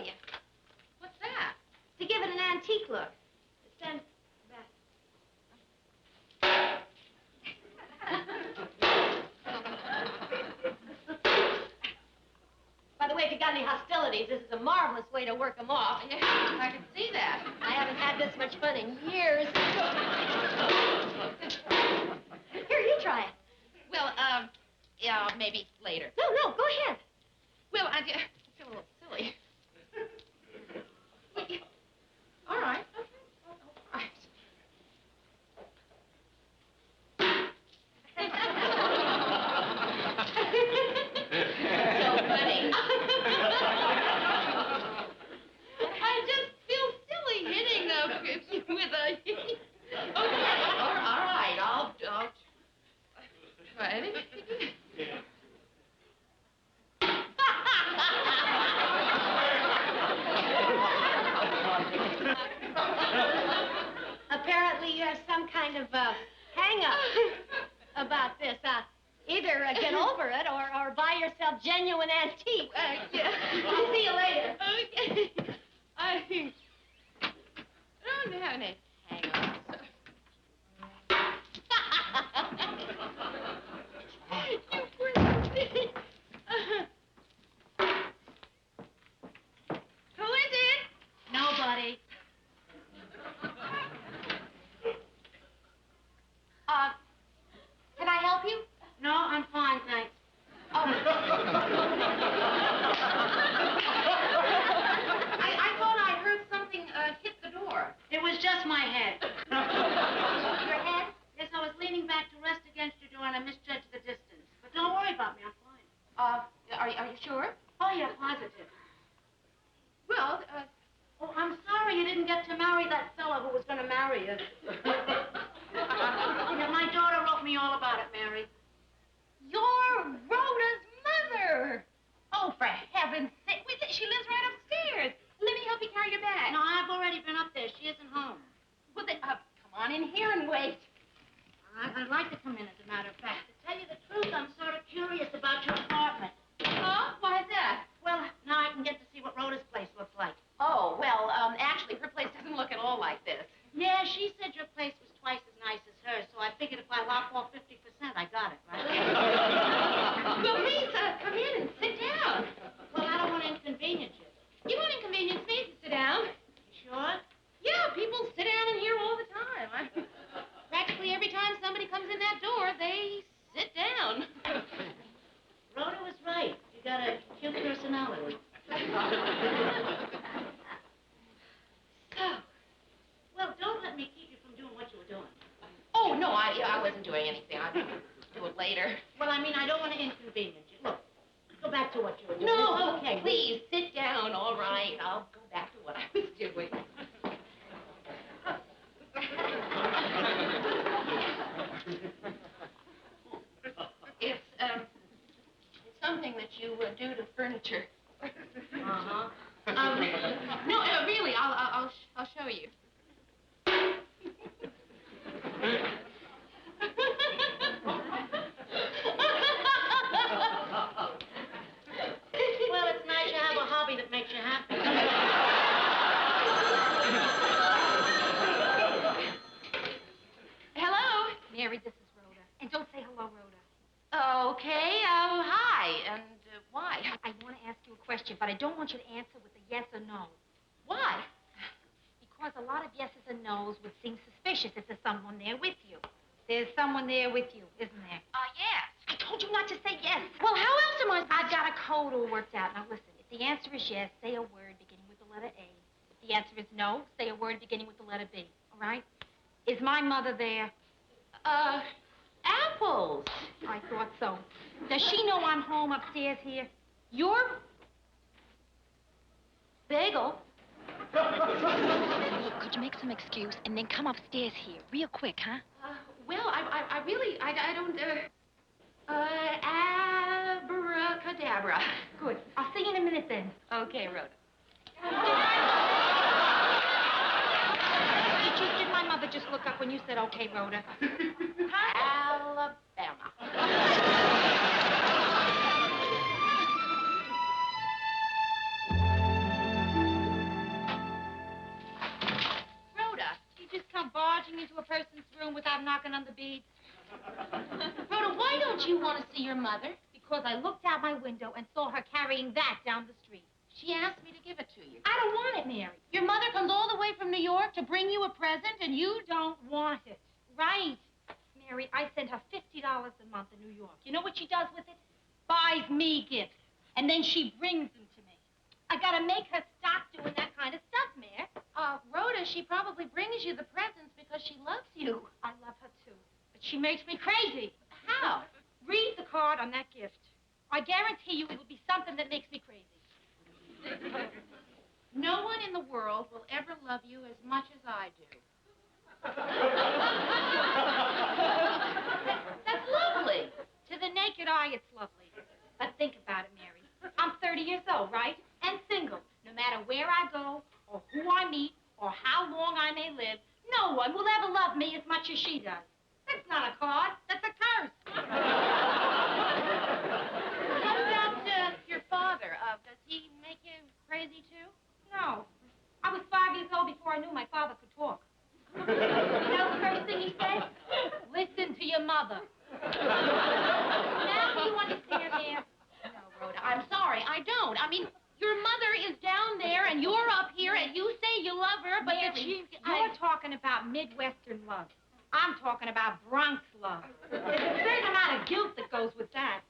you. What's that? To give it an antique look. Stand back. By the way, if you got any hostilities, this is a marvelous way to work them off. Yeah, I can see that. I haven't had this much fun in years. Here, you try it. Well, yeah, maybe later. No, go ahead. Well, I feel a little silly. All right. All right. So funny. I just feel silly hitting with a... Okay, all right, I'll try it. Apparently, you have some kind of hang-up about this. Either get over it or buy yourself genuine antique. Yeah. I'll see you later. Okay. I don't have any hang-ups. You pretty. Who is it? Nobody. Can I help you? No, I'm fine, thanks. Oh. I thought I heard something hit the door. It was just my head. Your head? Yes, I was leaning back to rest against your door and I misjudged the distance. But don't worry about me, I'm fine. Are you sure? Oh, yeah, positive. Well, Oh, I'm sorry you didn't get to marry that fellow who was going to marry you. Yeah, my daughter wrote me all about it, Mary. you're Rhoda's mother. Oh, for heaven's sake. She lives right upstairs. Let me help you carry your bag. No, I've already been up there. She isn't home. Well, then, come on in here and wait. I'd like to come in, as a matter of fact. To tell you the truth, I'm sort of curious about your apartment. Huh? Why is that? Well, now I can get to see what Rhoda's place looks like. Oh, well, actually, her place doesn't look at all like this. Yeah, she said your place was twice as nice as hers, so I figured if I lop off 50%, I got it, right? Well, please, come in and sit down. Well, I don't want to inconvenience you. You won't inconvenience me to sit down. You sure? Yeah, people sit down in here all the time. Practically every time somebody comes in that door, they sit down. Rhoda was right. You got a cute personality. So, well, don't let me keep you from doing what you were doing. Oh, no, I wasn't doing anything. I'll do it later. Well, I mean, I don't want to inconvenience you. Look, go back to what you were doing. No, It's okay. please, sit down, all right. I'll go back to what I was doing. It's something that you do to furniture. Uh-huh. No, really, I'll show you. Well, it's nice you have a hobby that makes you happy. Hello? Mary, this is Rhoda. And don't say hello, Rhoda. Okay, hi, and why? I want to ask you a question, but I don't want you to answer with a yes or no. Why? Because a lot of yeses and nos would seem suspicious if there's someone there with you. There's someone there with you, isn't there? Yes. I told you not to say yes. Well, how else am I? I've got a code all worked out. Now, listen, if the answer is yes, say a word beginning with the letter A. If the answer is no, say a word beginning with the letter B, all right? Is my mother there? Apples. I thought so. Does she know I'm home upstairs here? Your bagel? Look, could you make some excuse and then come upstairs here real quick, huh? Well, I really, I don't, abracadabra. Good. I'll see you in a minute then. Okay, Rhoda. Did my mother just look up when you said, okay, Rhoda? Alabama. me into a person's room without knocking on the beads? Rhoda, why don't you want to see your mother? Because I looked out my window and saw her carrying that down the street. She asked me to give it to you. I don't want it, Mary. Your mother comes all the way from New York to bring you a present, and you Don't want it. Right. Mary, I send her $50 a month in New York. You know what she does with it? Buys me gifts. And then she brings them to me. I gotta make her stop doing that kind of stuff, Mary. Rhoda, she probably brings you the presents because she loves you. I love her, too. But she makes me crazy. How? Read the card on that gift. I guarantee you it'll be something that makes me crazy. No one in the world will ever love you as much as I do. That's lovely. To the naked eye, it's lovely. But think about it, Mary. I'm 30 years old, right? And single. No matter where I go, or who I meet, or how long I may live, no one will ever love me as much as she does. That's not a card. That's a curse. What about your father? Does he make you crazy, too? No. I was 5 years old before I knew my father could talk. You know the first thing he said? Listen to your mother. Now do you understand, Mary? No, Rhoda, I'm sorry. I don't. I mean, your mother is down there, and you're up here, and you say you love her, but that Mary, she... you're talking about Midwestern love. I'm talking about Bronx love. There's a certain amount of guilt that goes with that.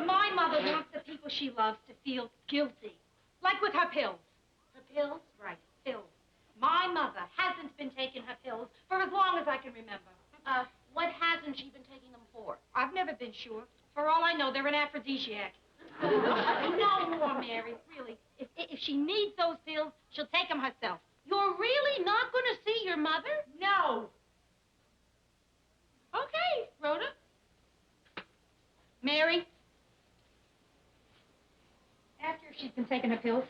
My mother wants the people she loves to feel guilty. Like with her pills. Her pills? Right, pills. My mother hasn't been taking her pills for as long as I can remember. What hasn't she been taking them for? I've never been sure. For all I know, they're an aphrodisiac. No more, Mary, really. If she needs those pills, she'll take them herself. You're really not going to see your mother? No. Okay, Rhoda. Mary? Ask her if she's been taking her pills.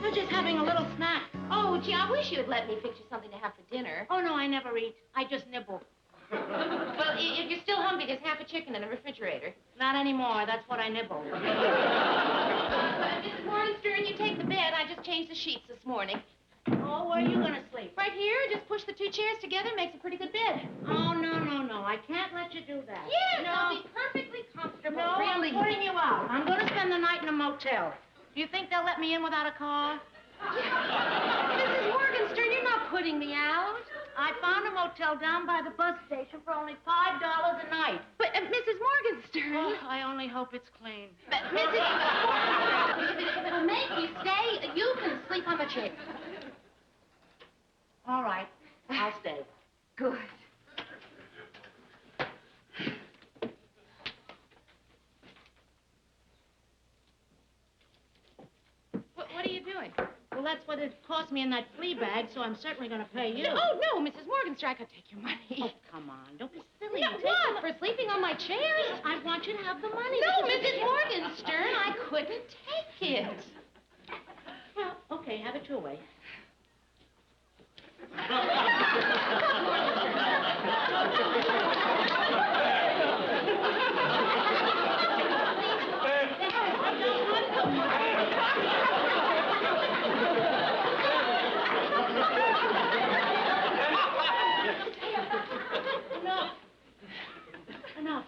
I'm just having a little snack. Oh, gee, I wish you had let me fix you something to have for dinner. Oh, no, I never eat. I just nibble. Well, if you're still hungry, there's half a chicken in the refrigerator. Not anymore. That's what I nibble. Mrs. Morgenstern, you take the bed. I just changed the sheets this morning. Oh, where are you going to sleep? Right here, just push the two chairs together, makes a pretty good bed. Oh, no. I can't let you do that. Yes, no. I'll be perfectly comfortable. No, really. I'm putting you out. I'm going to spend the night in a motel. Do you think they'll let me in without a car? Mrs. Morgenstern, you're not putting me out. I found a motel down by the bus station for only $5 a night. But, Mrs. Morgenstern. Oh, I only hope it's clean. But, Mrs. Morgenstern, if it'll make you stay, you can sleep on the chair. All right. I'll stay. Good. What are you doing? Well, that's what it cost me in that flea bag, so I'm certainly going to pay you. No, no, Mrs. Morgenstern, I could take your money. Oh, come on. Don't be silly. No, You take what? For sleeping on my chairs? I want you to have the money. No, because Mrs. Morgenstern, I couldn't take it. Well, okay, have it your way. Enough.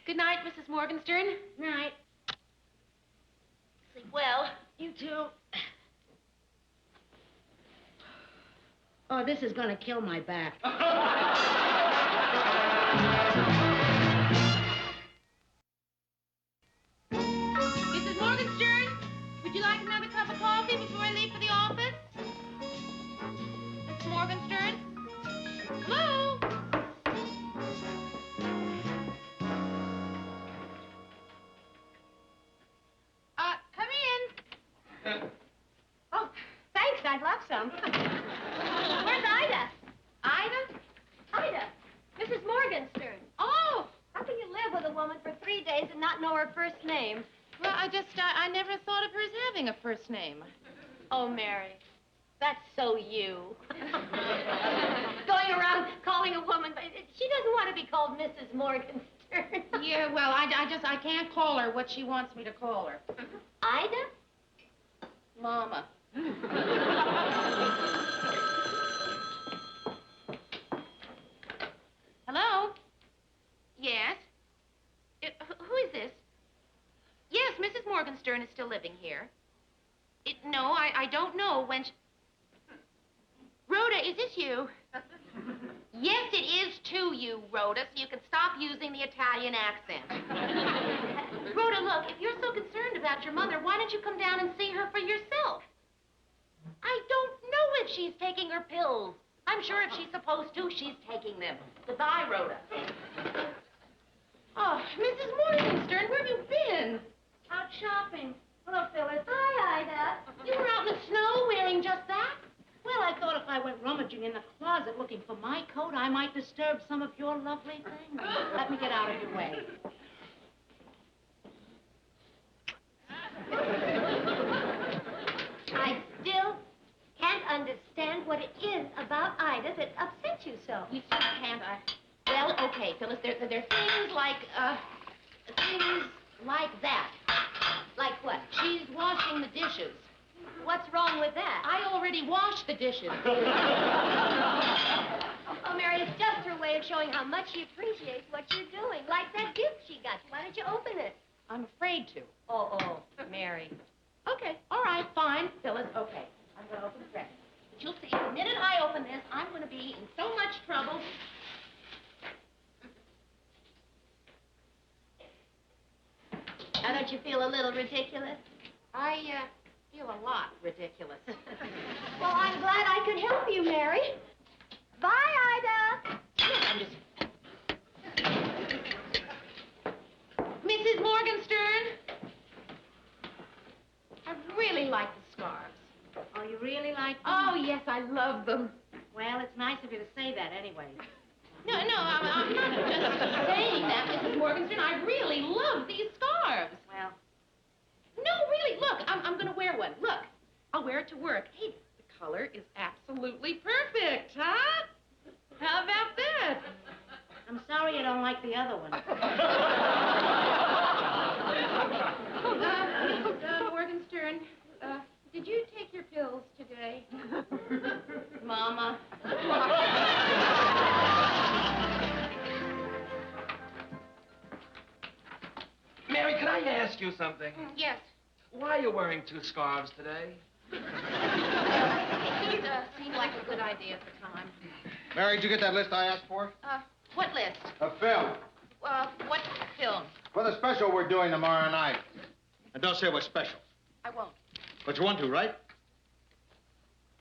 Good night, Mrs. Morgenstern. Night. Sleep well. You too. Oh, this is going to kill my back. Mrs. Morgenstern, would you like another cup of coffee before I leave for the office? Mrs. Morgenstern? Hello? 3 days and not know her first name? Well, I never thought of her as having a first name. Oh, Mary, that's so you. Going around calling a woman, but she doesn't want to be called Mrs. Morgenstern. Yeah, well, I can't call her what she wants me to call her. Ida? Mama. Hello? Yes? Who is this? Yes, Mrs. Morgenstern is still living here. No, I don't know when she... Rhoda, is this you? Yes, it is to you, Rhoda, so you can stop using the Italian accent. Rhoda, look, if you're so concerned about your mother, why don't you come down and see her for yourself? I don't know if she's taking her pills. I'm sure if she's supposed to, she's taking them. Goodbye, Rhoda. Oh, Mrs. Morgenstern, where have you been? Out shopping. Hello, Phyllis. Hi, Ida. You were out in the snow wearing just that? Well, I thought if I went rummaging in the closet looking for my coat, I might disturb some of your lovely things. Let me get out of your way. I still can't understand what it is about Ida that upsets you so. You still can't, Well, okay, Phyllis, there are things like that. Like what? She's washing the dishes. What's wrong with that? I already washed the dishes. Oh, Mary, it's just her way of showing how much she appreciates what you're doing. Like that gift she got you. Why don't you open it? I'm afraid to. Oh, Mary. Okay, all right, fine, Phyllis, okay. I'm going to open the present. But you'll see, the minute I open this, I'm going to be in so much trouble. Now, don't you feel a little ridiculous? I feel a lot ridiculous. Well, I'm glad I could help you, Mary. Bye, Ida. I'm just... Mrs. Morgenstern? I really like the scarves. Oh, you really like them? Oh, yes, I love them. Well, it's nice of you to say that anyway. No, I'm not just saying that, Mrs. Morgenstern. I really love these scarves. Well, No, really, look, I'm going to wear one. Look, I'll wear it to work. Hey, the color is absolutely perfect, huh? How about that? I'm sorry you don't like the other one. Mrs. Morgenstern, did you take your pills today? Mama. Mary, can I ask you something? Yes. Why are you wearing two scarves today? It just seemed like a good idea at the time. Mary, did you get that list I asked for? What list? A film. What film? For the special we're doing tomorrow night. And don't say it was special. I won't. But you want to, right?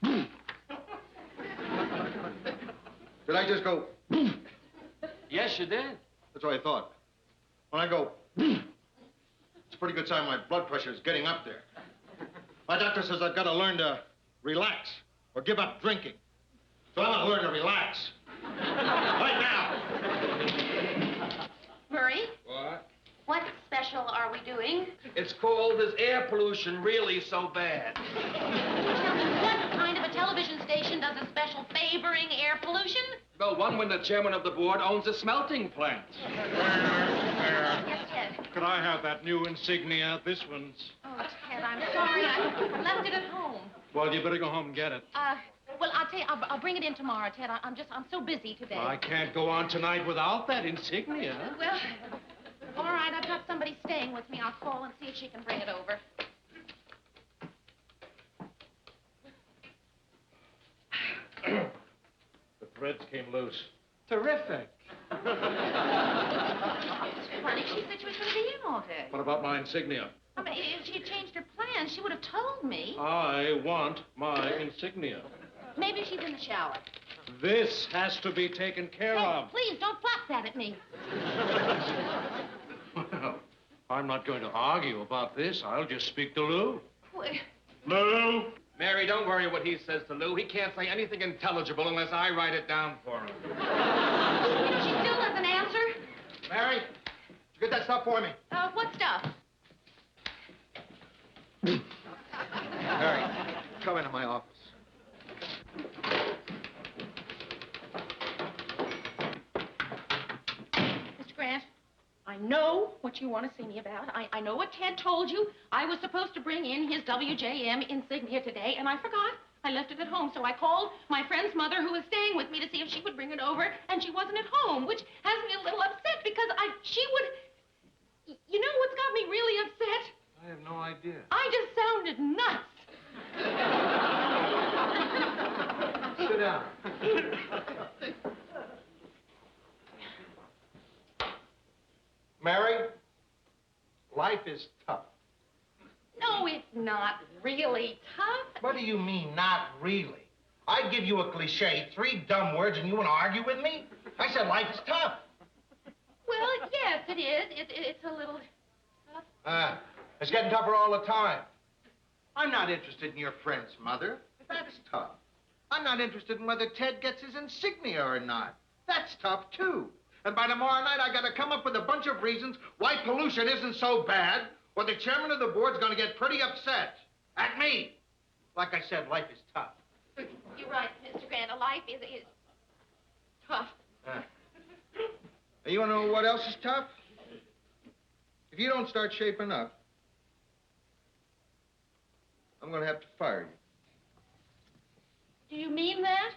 Did I just go? Yes, you did. That's what I thought. When I go, it's a pretty good sign my blood pressure is getting up there. My doctor says I've got to learn to relax or give up drinking. So I'm going to learn to relax. Right now. Murray, What? what special are we doing? It's called Is Air Pollution Really So Bad? Tell me, what kind of a television station does a special favoring air pollution? Well, one when the chairman of the board owns a smelting plant. Yes, Ted. Could I have that new insignia? This one's... Oh, Ted, I'm sorry. I left it at home. Well, you better go home and get it. Well, I'll tell you, I'll bring it in tomorrow, Ted. I'm so busy today. I can't go on tonight without that insignia. Well, all right, I've got somebody staying with me. I'll call and see if she can bring it over. The threads came loose. Terrific. It's funny. She said she was going to be in all day. What about my insignia? I mean, if she had changed her plans, she would have told me. I want my insignia. Maybe she's in the shower. This has to be taken care Hey, of. please, don't flap that at me. Well, I'm not going to argue about this. I'll just speak to Lou. Well, Lou? Mary, don't worry what he says to Lou. He can't say anything intelligible unless I write it down for him. you know, she still doesn't answer. Mary, did you get that stuff for me. What stuff? Mary, come into my office. Mr. Grant, I know what you want to see me about. I know what Ted told you. I was supposed to bring in his WJM insignia today, and I forgot. I left it at home, so I called my friend's mother, who was staying with me, to see if she would bring it over, and she wasn't at home, which has me a little upset because she would... You know what's got me really upset? I have no idea. I just sounded nuts. Sit down. Mary, life is tough. No, it's not really tough. What do you mean, not really? I give you a cliche, 3 dumb words, and you want to argue with me? I said life's tough. Well, yes, it is. It's a little tough. It's getting tougher all the time. I'm not interested in your friend's mother. That's tough. I'm not interested in whether Ted gets his insignia or not. That's tough, too. And by tomorrow night, I got to come up with a bunch of reasons why pollution isn't so bad, or the chairman of the board's going to get pretty upset. At me. Like I said, life is tough. You're right, Mr. Grant. Life is tough. And you want to know what else is tough? If you don't start shaping up, I'm going to have to fire you. Do you mean that?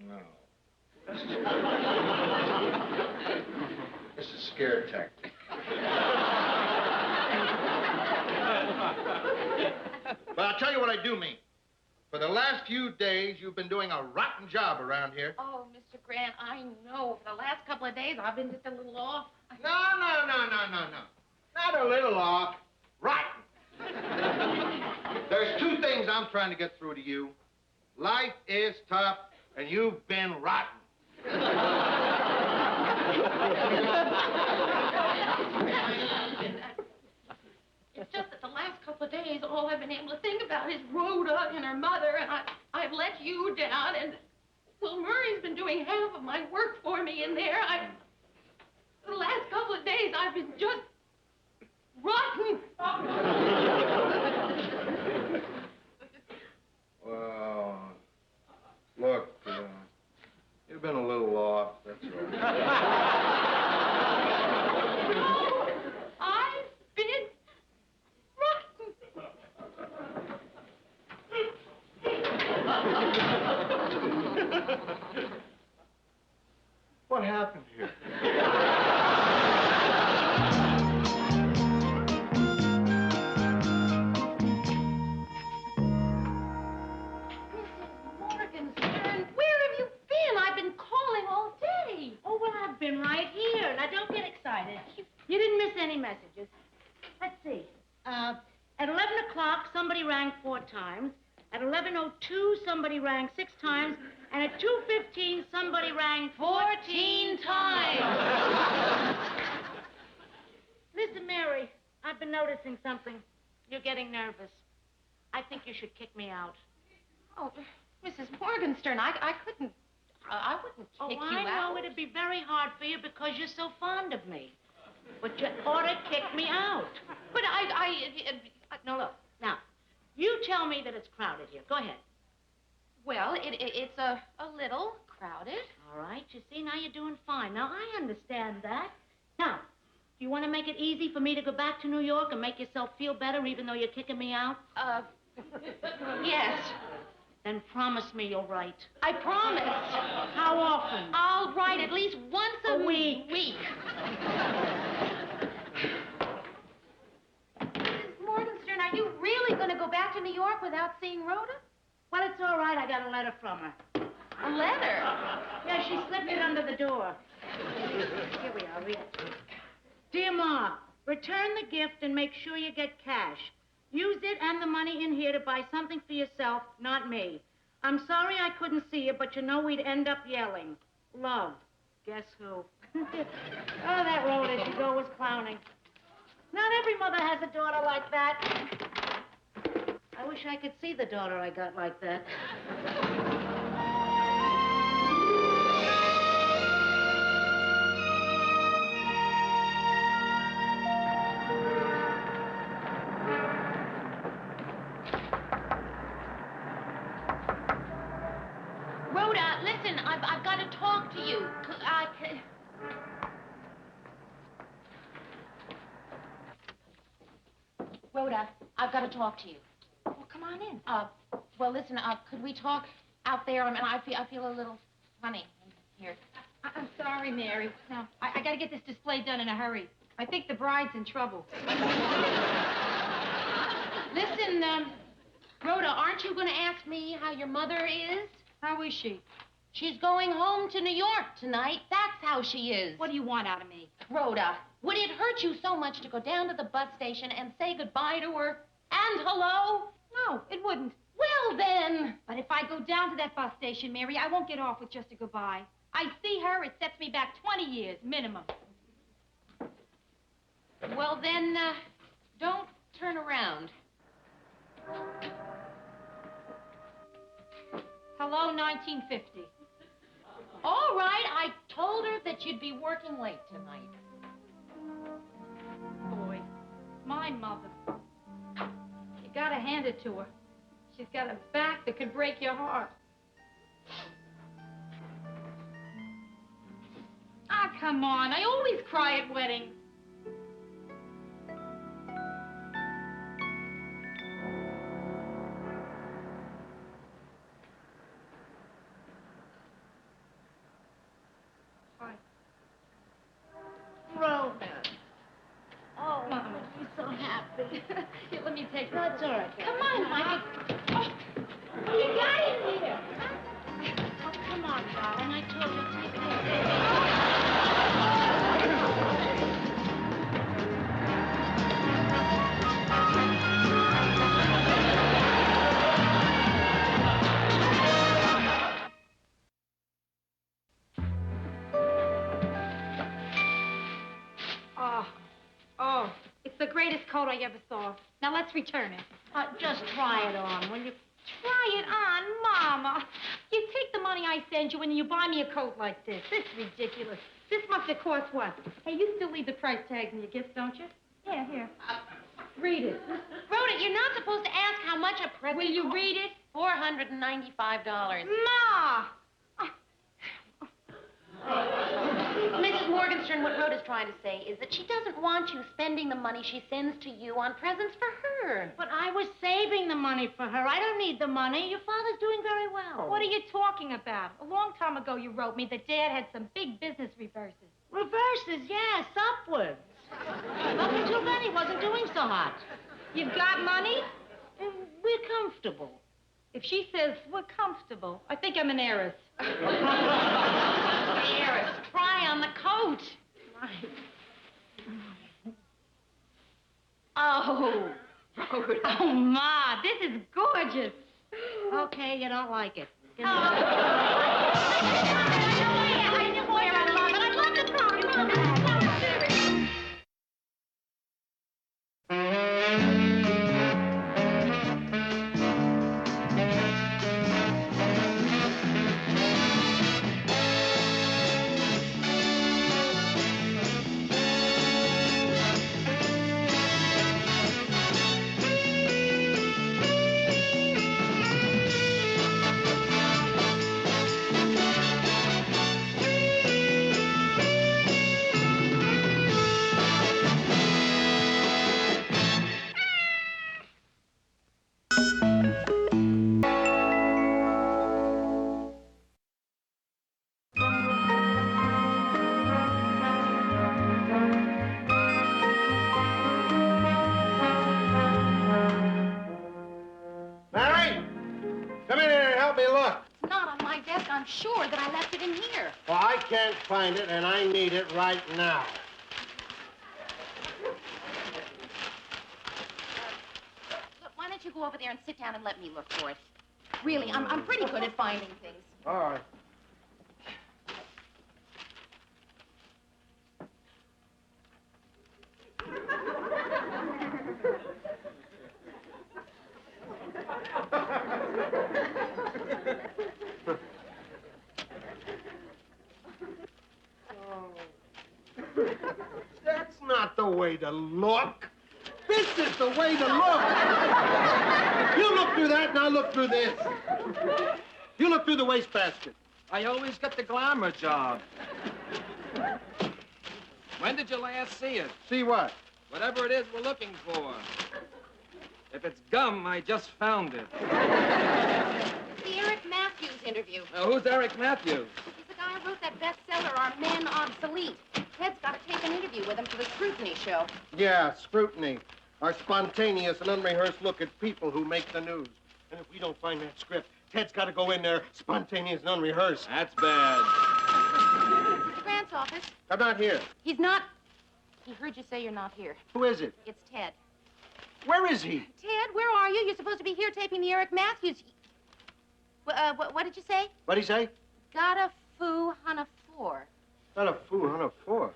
No. This is scare tactic. But I'll tell you what I do mean. For the last few days, you've been doing a rotten job around here. Oh, Mr. Grant, I know. For the last couple of days, I've been just a little off. No. Not a little off. Rotten. There's 2 things I'm trying to get through to you. Life is tough, and you've been rotten. It's just that the last couple of days, all I've been able to think about is Rhoda and her mother, and I've let you down, and Will Murray's been doing half of my work for me in there. The last couple of days, I've been just rotten. Well, look, you've been a little off, that's all. No, I've been rotten. What happened here? Morgenstern, where have you been? I've been calling all day. Oh, well, I've been right here. Now, don't get excited. You didn't miss any messages. Let's see. At 11 o'clock, somebody rang 4 times. At 11:02, somebody rang 6 times. And at 2:15, somebody rang 14 times. Listen, Mary, I've been noticing something. You're getting nervous. I think you should kick me out. Oh, Mrs. Morgenstern, I couldn't. I wouldn't kick you I out. know it'd be very hard for you because you're so fond of me. But you ought to kick me out. But No, look. Now, you tell me that it's crowded here. Go ahead. Well, it's a little crowded. All right. You see, now you're doing fine. Now, I understand that. Now, do you want to make it easy for me to go back to New York and make yourself feel better even though you're kicking me out? Yes. Then promise me you'll write. I promise. How often? I'll write at least once a week. Mrs. Morgenstern, are you really going to go back to New York without seeing Rhoda? Well, it's all right. I got a letter from her. A letter? Yeah, she slipped it under the door. Here we are. Read it. Dear Ma, return the gift and make sure you get cash. Use it and the money in here to buy something for yourself, not me. I'm sorry I couldn't see you, but you know we'd end up yelling. Love. Guess who? Oh, that Rhoda, she was clowning. Not every mother has a daughter like that. I wish I could see the daughter I got like that. Rhoda, I've got to talk to you. Well, come on in. Well, listen, could we talk out there? I mean, I feel a little funny in here. I'm sorry, Mary. No, I got to get this display done in a hurry. I think the bride's in trouble. Listen, Rhoda, aren't you going to ask me how your mother is? How is she? She's going home to New York tonight. That's how she is. What do you want out of me? Rhoda, would it hurt you so much to go down to the bus station and say goodbye to her and hello? No, it wouldn't. Well, then. But if I go down to that bus station, Mary, I won't get off with just a goodbye. I see her, it sets me back 20 years, minimum. Well, then, don't turn around. Hello, 1950. All right, I told her that you'd be working late tonight. Boy, my mother. You gotta hand it to her. She's got a back that could break your heart. Ah, come on. I always cry at weddings. Hi. Rhoda. Oh, Mama. I'm so happy. Here, let me take No, it's all right. Come on, Mike. Oh, you got it here. Oh, come on, darling. I told you to take care of it. Oh, it's the greatest coat I ever saw. Now let's return it. Just try it on, will you? Try it on, Mama. You take the money I send you and you buy me a coat like this. This is ridiculous. This must have cost what? Hey, you still leave the price tags in your gifts, don't you? Yeah, here. Read it. Rhoda, you're not supposed to ask how much a present Will you costs. read it? $495. Ma! Mrs. Morgenstern, what Rhoda's trying to say is that she doesn't want you spending the money she sends to you on presents for her. But I was saving the money for her. I don't need the money. Your father's doing very well. What are you talking about? A long time ago, you wrote me that Dad had some big business reverses. Reverses, yes, upwards. Up until then, he wasn't doing so hot. You've got money? We're comfortable. If she says we're comfortable, I think I'm an heiress. Heiress, try on the coat. Oh, Rhoda. oh, Ma, this is gorgeous. Okay, you don't like it. Give me Mary! Come in here and help me look. It's not on my desk. I'm sure that I left it in here. Well, I can't find it, and I need it right now. Look, why don't you go over there and sit down and let me look for it? Really, I'm pretty good at finding things. All right. That's not the way to look. This is the way to look. You look through that, and I'll look through this. You look through the wastebasket. I always get the glamour job. When did you last see it? See what? Whatever it is we're looking for. If it's gum, I just found it. It's the Eric Matthews interview. Who's Eric Matthews? He's the guy who wrote that bestseller, Are Men Obsolete? Ted's got to take an interview with him for the Scrutiny show. Yeah, scrutiny. Our spontaneous and unrehearsed look at people who make the news. And if we don't find that script, Ted's got to go in there spontaneous and unrehearsed. That's bad. Mr. Grant's office. I'm not here. He's not. He heard you say you're not here. Who is it? It's Ted. Where is he? Ted, where are you? You're supposed to be here taping the Eric Matthews. What did you say? What'd he say? Got a foo on a four. Not a fool, on a four.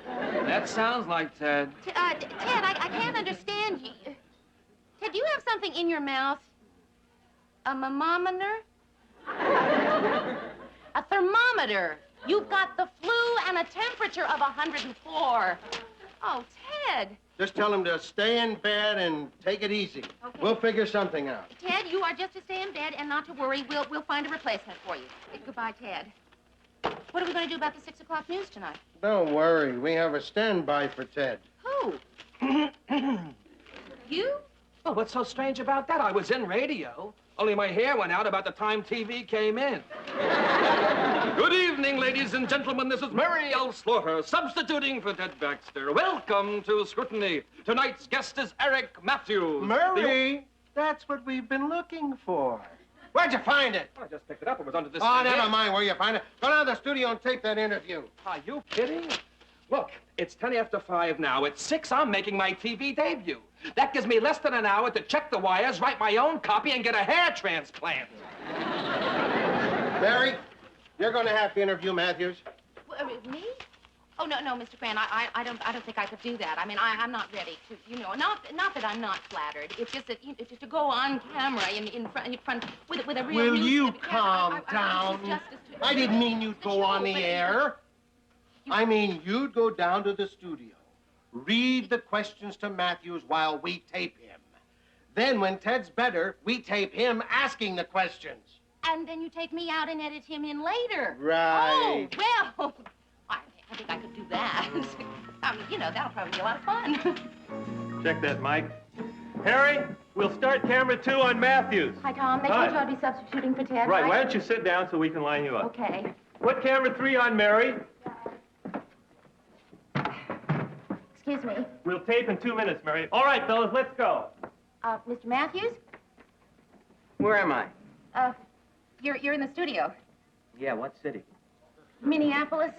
That sounds like Ted. Ted, I can't understand you. Ted, do you have something in your mouth? A thermometer? A thermometer. You've got the flu and a temperature of 104. Oh, Ted. Just tell him to stay in bed and take it easy. Okay. We'll figure something out. Ted, you are just to stay in bed and not to worry. We'll find a replacement for you. Goodbye, Ted. What are we going to do about the 6 o'clock news tonight? Don't worry. We have a standby for Ted. Who? You? Well, what's so strange about that? I was in radio. Only my hair went out about the time TV came in. Good evening, ladies and gentlemen. This is Mary L. Slaughter, substituting for Ted Baxter. Welcome to Scrutiny. Tonight's guest is Eric Matthews. Murray, that's what we've been looking for. Where'd you find it? I just picked it up. It was under this. Oh, thing never here. mind where you find it. Go down to the studio and tape that interview. Are you kidding? Look, it's 10 after 5 now. At 6, I'm making my TV debut. That gives me less than an hour to check the wires, write my own copy, and get a hair transplant. Mary, you're going to have to interview Matthews. Me? Oh, no, Mr. Grant. I don't think I could do that. I mean, I'm not ready to, not that I'm not flattered. It's just that, just to go on camera in front with a real Will news- you Yes, calm I down? just to- I didn't mean you'd go on the but- air. I mean, you'd go down to the studio, read the questions to Matthews while we tape him. Then, when Ted's better, we tape him asking the questions. And then you take me out and edit him in later. Right. Oh, well, I think I could do that. That'll probably be a lot of fun. Check that, Mike. Harry, we'll start camera 2 on Matthews. Hi, Tom. They Hi. told you I'd be substituting for Ted, Right, why don't you sit down so we can line you up? Okay. Put camera 3 on Mary. Excuse me. We'll tape in 2 minutes, Mary. All right, fellas, let's go. Mr. Matthews? Where am I? You're in the studio. Yeah, what city? Minneapolis?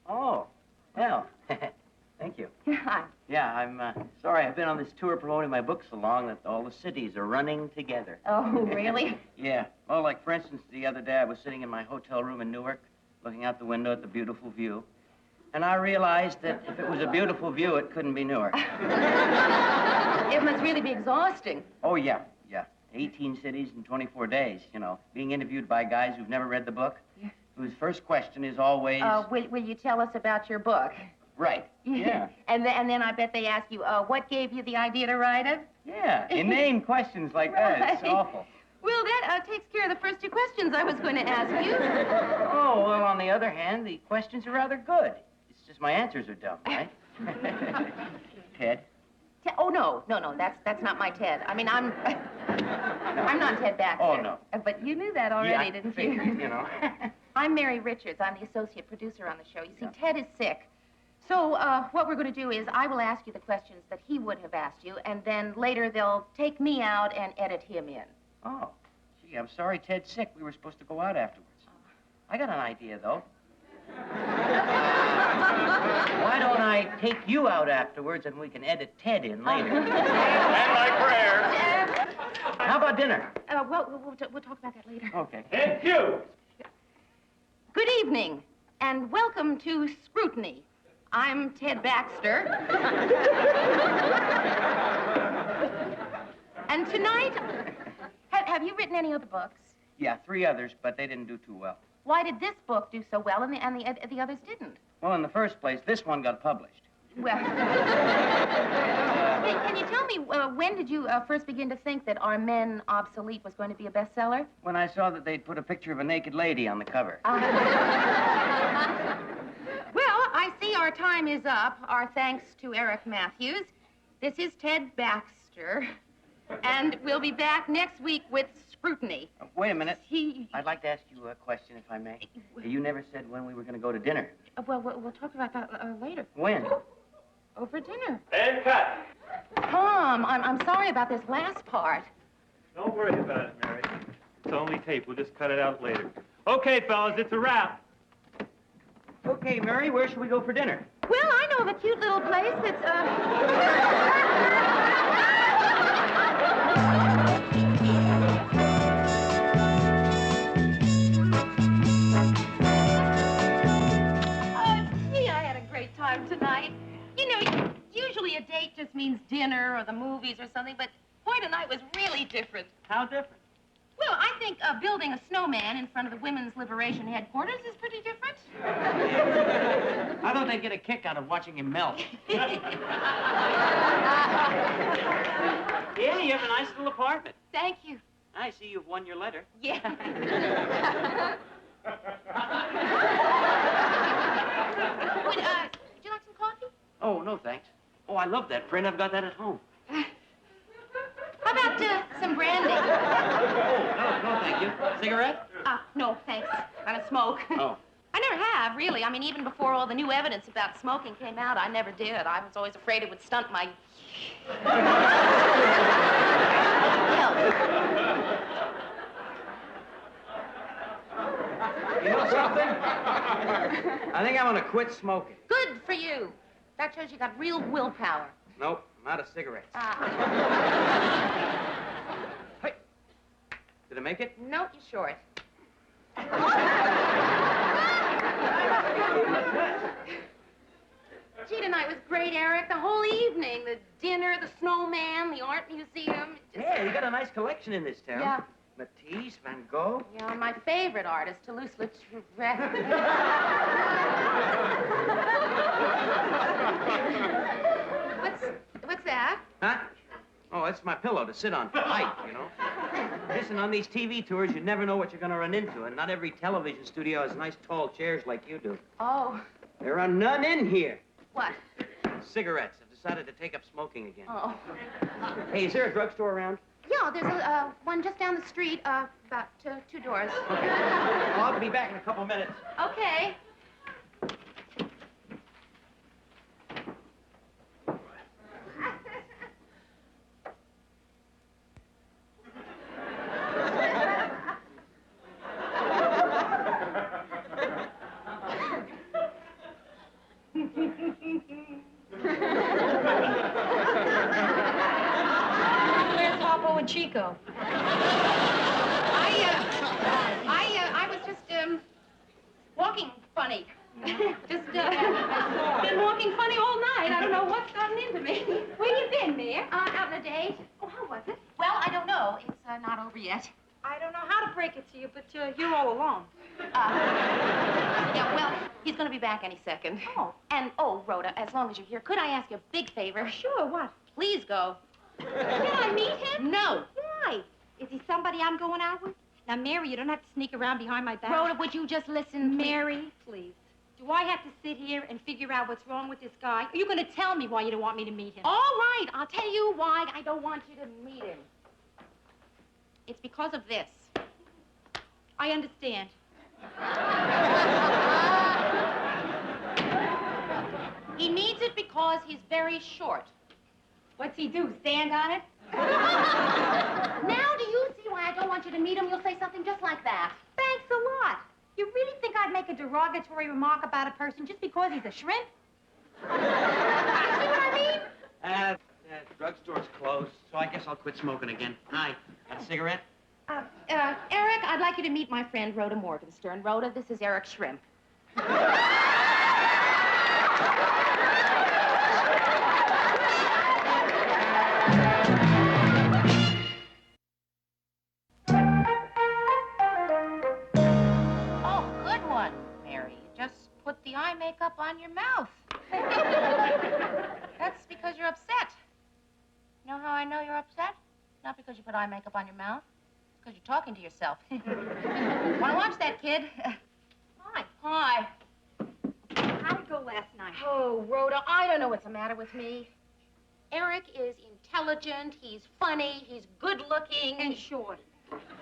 Oh, well, thank you. Hi. Yeah, I'm sorry. I've been on this tour promoting my book so long that all the cities are running together. Oh, really? Yeah. Well, like, for instance, the other day I was sitting in my hotel room in Newark, looking out the window at the beautiful view. And I realized that if it was a beautiful view, it couldn't be Newark. It must really be exhausting. Oh, yeah. 18 cities in 24 days, being interviewed by guys who've never read the book, whose first question is always... Will you tell us about your book? Right. Yeah. And then I bet they ask you, what gave you the idea to write it? Yeah, inane questions like that. It's Right. awful. Well, that takes care of the first 2 questions I was going to ask you. Oh, well, on the other hand, the questions are rather good. It's just my answers are dumb, right? Ted? Oh, no, that's not my Ted. I mean, I'm not Ted Baxter. Oh, no. But you knew that already, Yeah, didn't figured, you? you. I'm Mary Richards. I'm the associate producer on the show. You see, Ted is sick. So what we're going to do is I will ask you the questions that he would have asked you, and then later they'll take me out and edit him in. Oh, gee, I'm sorry Ted's sick. We were supposed to go out afterwards. I got an idea, though. Why don't I take you out afterwards and we can edit Ted in later? And my prayer. How about dinner? We'll talk about that later. Okay. And cue. Good evening, and welcome to Scrutiny. I'm Ted Baxter. And tonight, have you written any other books? Yeah, 3 others, but they didn't do too well. Why did this book do so well and the others didn't? Well, in the first place, this one got published. Well, can you tell me, when did you first begin to think that Are Men Obsolete was going to be a bestseller? When I saw that they'd put a picture of a naked lady on the cover. Well, I see our time is up. Our thanks to Eric Matthews. This is Ted Baxter, and we'll be back next week with Scrutiny. Wait a minute. I'd like to ask you a question, if I may. You never said when we were going to go to dinner. Well, we'll talk about that later. When? Over dinner. And cut. Tom, I'm sorry about this last part. Don't worry about it, Mary. It's only tape. We'll just cut it out later. Okay, fellas, it's a wrap. Okay, Mary, where should we go for dinner? Well, I know of a cute little place that's, Gee, I had a great time tonight. You know, usually a date just means dinner or the movies or something, but boy, tonight was really different. How different? Well, I think building a snowman in front of the Women's Liberation Headquarters is pretty different. I thought they'd get a kick out of watching him melt. Yeah, you have a nice little apartment. Thank you. I see you've won your letter. Yeah. Would you like some coffee? Oh, no, thanks. Oh, I love that print. I've got that at home. How about some brandy? Oh, no, thank you. Cigarette? No, thanks. I don't smoke. Oh. I never have, really. I mean, even before all the new evidence about smoking came out, I never did. I was always afraid it would stunt my... You know something? I think I'm going to quit smoking. Good for you. That shows you got real willpower. Nope, I'm out of cigarettes. Hey. Did I make it? No, you're short. Gee, tonight was great, Eric. The whole evening. The dinner, the snowman, the art museum. Yeah, you got a nice collection in this town. Yeah. Matisse, Van Gogh. Yeah, my favorite artist, Toulouse-Lautrec. What's that? Huh? Oh, that's my pillow to sit on for height, you know. Listen, on these TV tours, you never know what you're going to run into, and not every television studio has nice tall chairs like you do. Oh. There are none in here. What? Cigarettes. I've decided to take up smoking again. Oh. Hey, is there a drugstore around? Yeah, there's one just down the street, about two doors. Okay. Well, I'll be back in a couple minutes. Okay. Where's Harpo and Chico? I was just, walking funny. Just, been walking funny all night. I don't know what's gotten into me. Where you been, Mayor? Out on a date. Oh, how was it? Well, I don't know. It's, not over yet. I don't know how to break it to you, but you're all alone. Yeah, well, he's gonna be back any second. Oh. And, oh, Rhoda, as long as you're here, could I ask you a big favor? Sure, what? Please go. Can I meet him? No. Why? Is he somebody I'm going out with? Now, Mary, you don't have to sneak around behind my back. Rhoda, would you just listen? Mary, please. Do I have to sit here and figure out what's wrong with this guy? Are you going to tell me why you don't want me to meet him? All right, I'll tell you why I don't want you to meet him. It's because of this. I understand. He needs it because he's very short. What's he do, stand on it? Now do you see why I don't want you to meet him? You'll say something just like that. Thanks a lot. You really think I'd make a derogatory remark about a person just because he's a shrimp? See what I mean? Drugstore's closed, so I guess I'll quit smoking again. Hi. Got a cigarette? Eric, I'd like you to meet my friend Rhoda Morgenstern. Rhoda, this is Eric Shrimp. Oh, good one, Mary. Just put the eye makeup on your mouth. That's because you're upset. You know how I know you're upset? Not because you put eye makeup on your mouth. It's because you're talking to yourself. Want to watch that, kid? Hi. Hi. How'd it go last night? Oh, Rhoda, I don't know what's the matter with me. Eric is intelligent, he's funny, he's good-looking. And short.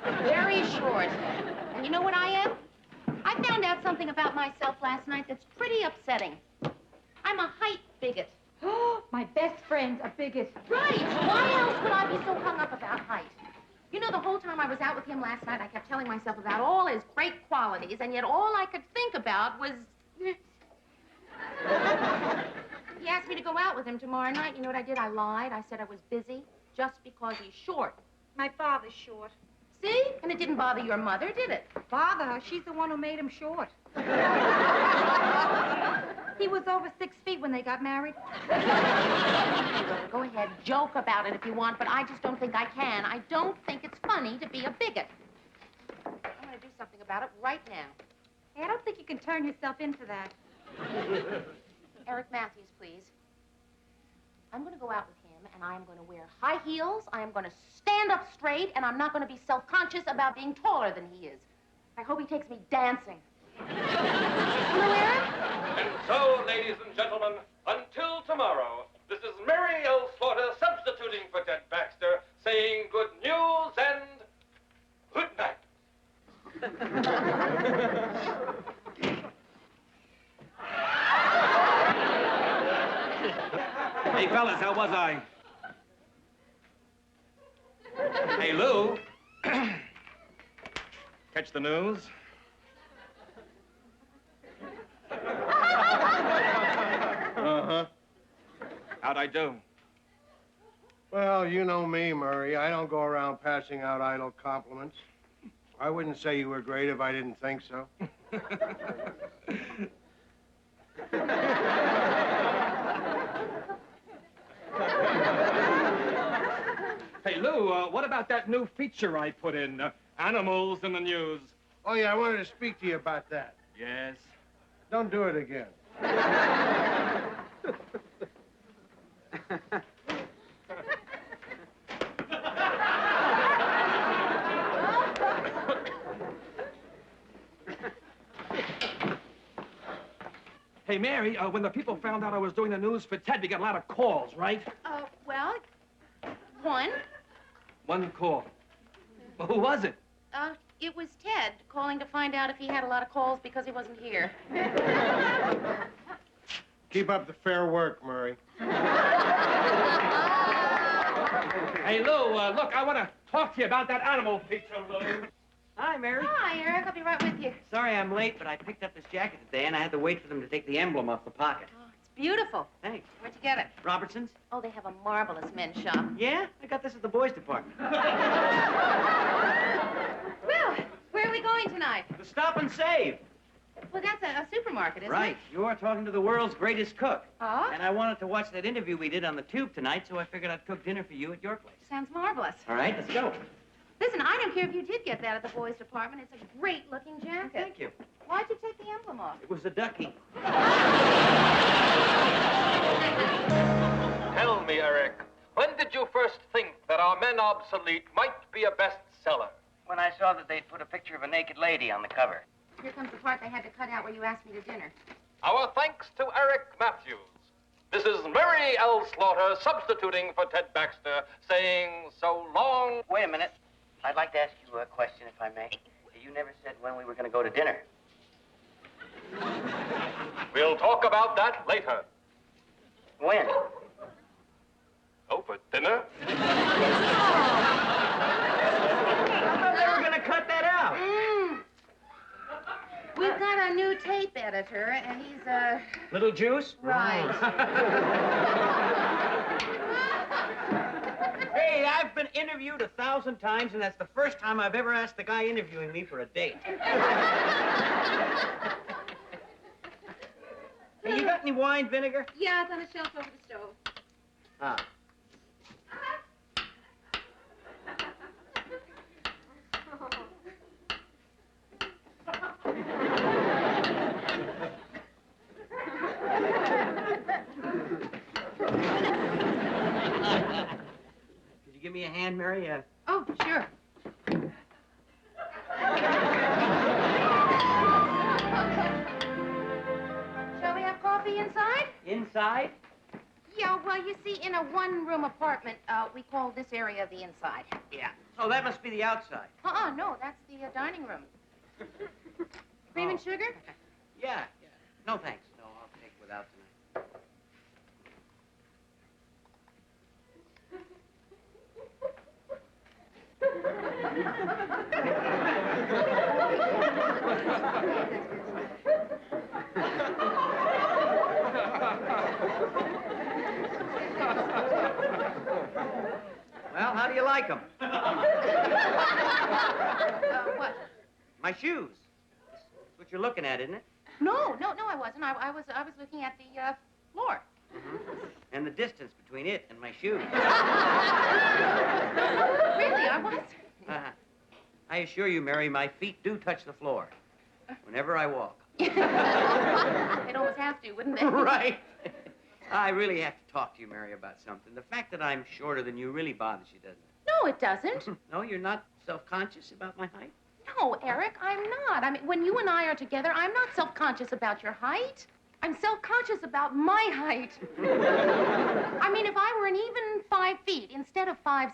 Very short. And you know what I am? I found out something about myself last night that's pretty upsetting. I'm a height bigot. My best friend's a bigot. Right. Why else would I be so hung up about height? You know, the whole time I was out with him last night, I kept telling myself about all his great qualities, and yet all I could think about was... He asked me to go out with him tomorrow night. You know what I did? I lied. I said I was busy just because he's short. My father's short. See? And it didn't bother your mother, did it? Bother her. She's the one who made him short. He was over 6 feet when they got married. Go ahead, joke about it if you want, but I just don't think I can. I don't think it's funny to be a bigot. I'm going to do something about it right now. Hey, I don't think you can turn yourself into that. Eric Matthews, please. I'm going to go out with him, and I am going to wear high heels. I am going to stand up straight, and I'm not going to be self-conscious about being taller than he is. I hope he takes me dancing. Hello, Eric? And so, ladies and gentlemen, until tomorrow, this is Mary L. Slaughter substituting for Ted Baxter, saying good news and good night. Hey, fellas, how was I? Hey, Lou. Catch the news? Uh-huh. How'd I do? Well, you know me, Murray. I don't go around passing out idle compliments. I wouldn't say you were great if I didn't think so. Hey, Lou, what about that new feature I put in, Animals in the News? Oh, yeah, I wanted to speak to you about that. Yes? Don't do it again. Hey, Mary, when the people found out I was doing the news for Ted, we got a lot of calls, right? Well, one. One call. Well, who was it? It was Ted calling to find out if he had a lot of calls because he wasn't here. Keep up the fair work, Murray. Hey, Lou, look, I want to talk to you about that animal feature, Lou. Hi, Mary. Hi, Eric. I'll be right with you. Sorry I'm late, but I picked up this jacket today, and I had to wait for them to take the emblem off the pocket. Oh, it's beautiful. Thanks. Where'd you get it? Robertson's? Oh, they have a marvelous men's shop. Yeah? I got this at the boys' department. Well, where are we going tonight? The Stop and Save. Well, that's a supermarket, isn't Right. it? You're talking to the world's greatest cook. Oh? And I wanted to watch that interview we did on the Tube tonight, so I figured I'd cook dinner for you at your place. Sounds marvelous. All right, let's go. Listen, I don't care if you did get that at the boys' department. It's a great-looking jacket. Thank you. Why'd you take the emblem off? It was a ducky. Tell me, Eric, when did you first think that Our Men Obsolete might be a bestseller? When I saw that they'd put a picture of a naked lady on the cover. Here comes the part they had to cut out where you asked me to dinner. Our thanks to Eric Matthews. This is Mary L. Slaughter substituting for Ted Baxter, saying so long. Wait a minute. I'd like to ask you a question, if I may. You never said when we were going to go to dinner. We'll talk about that later. When? Oh, for dinner? I thought they were going to cut that out. We've got a new tape editor, and he's, Little juice? Right. Hey, I've been interviewed 1,000 times, and that's the first time I've ever asked the guy interviewing me for a date. Hey, you got any wine vinegar? Yeah, it's on the shelf over the stove. Ah. Could you give me a hand, Mary? Oh, sure. Shall we have coffee inside? Inside? Yeah, well, you see, in a one-room apartment, we call this area the inside. Yeah. Oh, that must be the outside. No, that's the dining room. Cream and sugar? Yeah. No, thanks. No, I'll take without tonight. Well, how do you like them? What? My shoes. That's what you're looking at, isn't it? No, I wasn't. I was looking at the floor. And the distance between it and my shoes. Really, I was. I assure you, Mary, my feet do touch the floor whenever I walk. They'd almost have to, wouldn't they? Right. I really have to talk to you, Mary, about something. The fact that I'm shorter than you really bothers you, doesn't it? No, it doesn't. No, you're not self-conscious about my height? No, Eric, I'm not. I mean, when you and I are together, I'm not self-conscious about your height. I'm self-conscious about my height. I mean, if I were an even 5 feet instead of 5'6".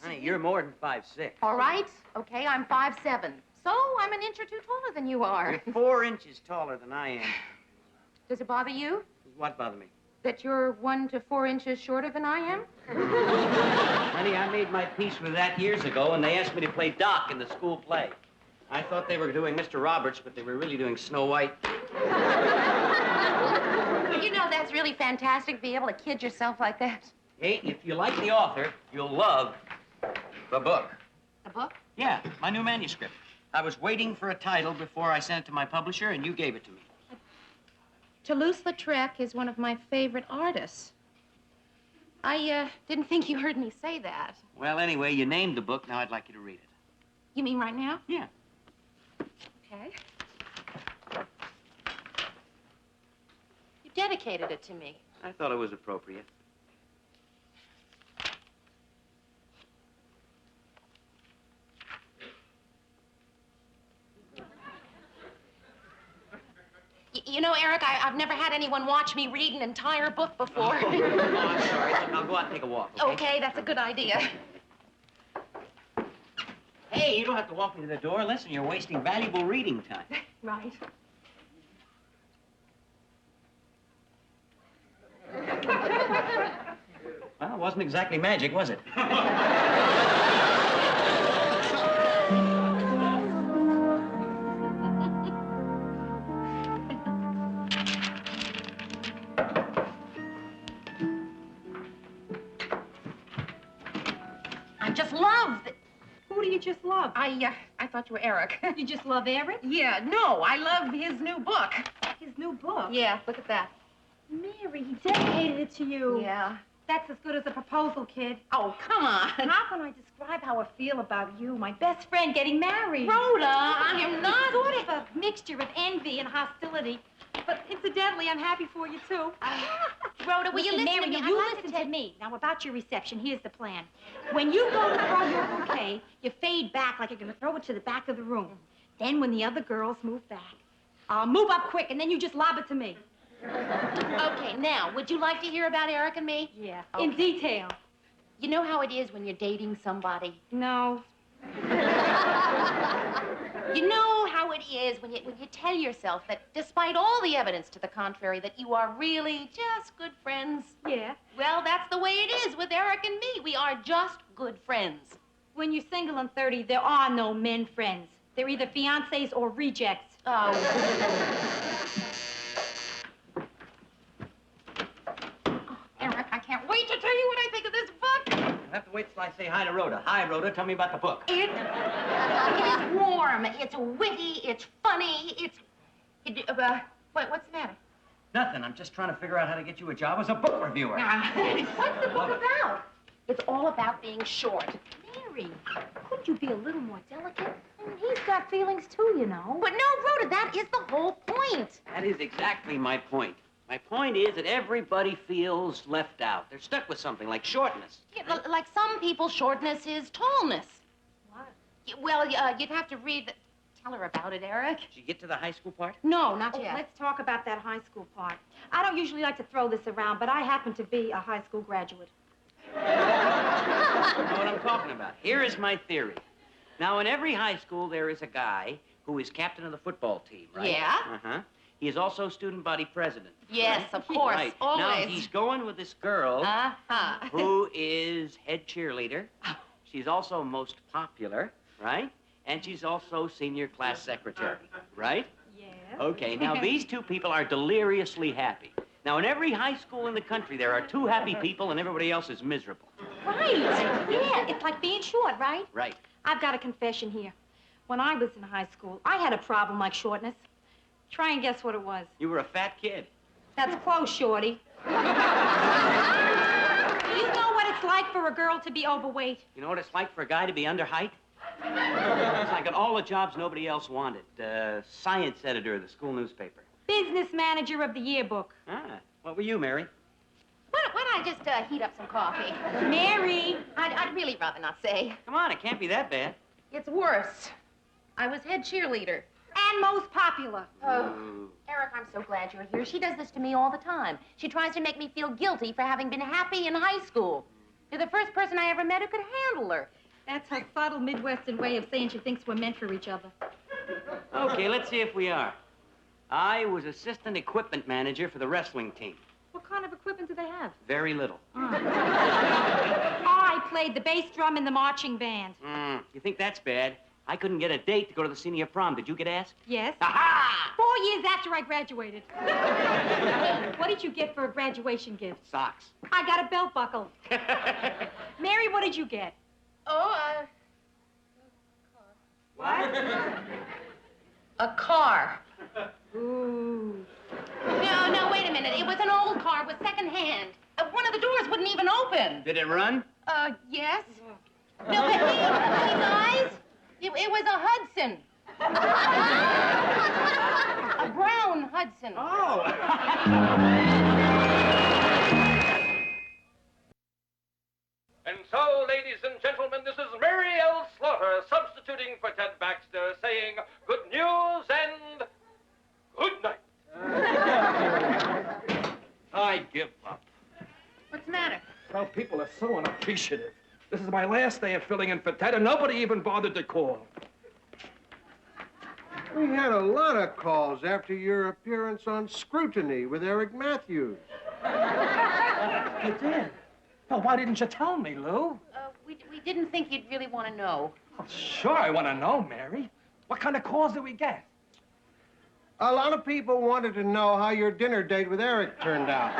Honey, you're more than 5'6". All right. Okay, I'm 5'7". So I'm an inch or two taller than you are. You're 4 inches taller than I am. Does it bother you What bothered me? that you're 1 to 4 inches shorter than I am? Honey, I made my peace with that years ago, and they asked me to play Doc in the school play. I thought they were doing Mr. Roberts, but they were really doing Snow White. You know, that's really fantastic to be able to kid yourself like that. Hey, if you like the author, you'll love the book. The book? Yeah, my new manuscript. I was waiting for a title before I sent it to my publisher, and you gave it to me. Toulouse-Lautrec is one of my favorite artists. I didn't think you heard me say that. Well, anyway, you named the book. Now I'd like you to read it. You mean right now? Yeah. Okay. You dedicated it to me. I thought it was appropriate. You know, Eric, I've never had anyone watch me read an entire book before. Oh, I'm sorry. I'll go out and take a walk, okay? Okay, that's a good idea. Hey, you don't have to walk me to the door. Listen, you're wasting valuable reading time. Right. Well, it wasn't exactly magic, was it? I just love it. Who do you just love? I thought you were Eric. You just love Eric? Yeah, no, I love his new book. His new book? Yeah, look at that. Mary, he dedicated it to you. Yeah. That's as good as a proposal, kid. Oh, come on. How can I describe how I feel about you, my best friend, getting married? Rhoda, I am not... Sort of a mixture of envy and hostility. But incidentally, I'm happy for you, too. Rhoda, will you listen Mary, to me? you listen to me. Now, about your reception, here's the plan. When you go to throw your bouquet, you fade back like you're going to throw it to the back of the room. Then when the other girls move back, I'll move up quick, and then you just lob it to me. Okay, now, would you like to hear about Eric and me? Yeah, Okay. in detail. You know how it is when you're dating somebody? No. You know how it is when you tell yourself that despite all the evidence to the contrary, that you are really just good friends? Yeah. Well, that's the way it is with Eric and me. We are just good friends. When you're single and 30, there are no men friends. They're either fiancés or rejects. Oh. Eric, I can't wait to tell you what I think of this book. You'll have to wait till I say hi to Rhoda. Hi, Rhoda. Tell me about the book. It is warm. It's witty. It's funny. What's the matter? Nothing. I'm just trying to figure out how to get you a job as a book reviewer. What's the book about? It's all about being short. Mary, couldn't you be a little more delicate? I mean, he's got feelings, too, you know. But no, Rhoda, that is the whole point. That is exactly my point. My point is that everybody feels left out. They're stuck with something like shortness. Yeah, like some people, shortness is tallness. What? Well, you'd have to read the... tell her about it, Eric. Did you get to the high school part? No, not Oh, yet. let's talk about that high school part. I don't usually like to throw this around, but I happen to be a high school graduate. You know what I'm talking about. Here is my theory. Now, in every high school, there is a guy who is captain of the football team, right? Yeah? Uh-huh. He is also student body president. Yes, of course, Right. always. Now, he's going with this girl Uh-huh. who is head cheerleader. She's also most popular, right? And she's also senior class secretary, right? Yes. Okay, now these two people are deliriously happy. Now, in every high school in the country, there are two happy people and everybody else is miserable. Right. Yeah, it's like being short, right? Right. I've got a confession here. When I was in high school, I had a problem like shortness. Try and guess what it was. You were a fat kid. That's close, Shorty. Do you know what it's like for a girl to be overweight? You know what it's like for a guy to be underheight? It's like all the jobs nobody else wanted. Science editor of the school newspaper. Business manager of the yearbook. Ah, what were you, Mary? Why don't I just heat up some coffee? Mary! I'd really rather not say. Come on, it can't be that bad. It's worse. I was head cheerleader. And most popular. Oh, Eric, I'm so glad you're here. She does this to me all the time. She tries to make me feel guilty for having been happy in high school. You're the first person I ever met who could handle her. That's her subtle Midwestern way of saying she thinks we're meant for each other. Okay, let's see if we are. I was assistant equipment manager for the wrestling team. What kind of equipment do they have? Very little. I played the bass drum in the marching band. You think that's bad? I couldn't get a date to go to the senior prom. Did you get asked? Yes. Aha! 4 years after I graduated. What did you get for a graduation gift? Socks. I got a belt buckle. Mary, what did you get? Oh, What? a car. Ooh. No, wait a minute. It was an old car with second hand. One of the doors wouldn't even open. Did it run? Yes. No, but hey, guys, it was a Hudson. A brown Hudson. Oh. And so, ladies and gentlemen, this is Mary L. Slaughter substituting for Ted Baxter, saying good news and good night. I give up. What's the matter? Well, people are so unappreciative. This is my last day of filling in for Ted, and nobody even bothered to call. We had a lot of calls after your appearance on Scrutiny with Eric Matthews. You did? Well, why didn't you tell me, Lou? We didn't think you'd really want to know. Well, sure, I want to know, Mary. What kind of calls do we get? A lot of people wanted to know how your dinner date with Eric turned out.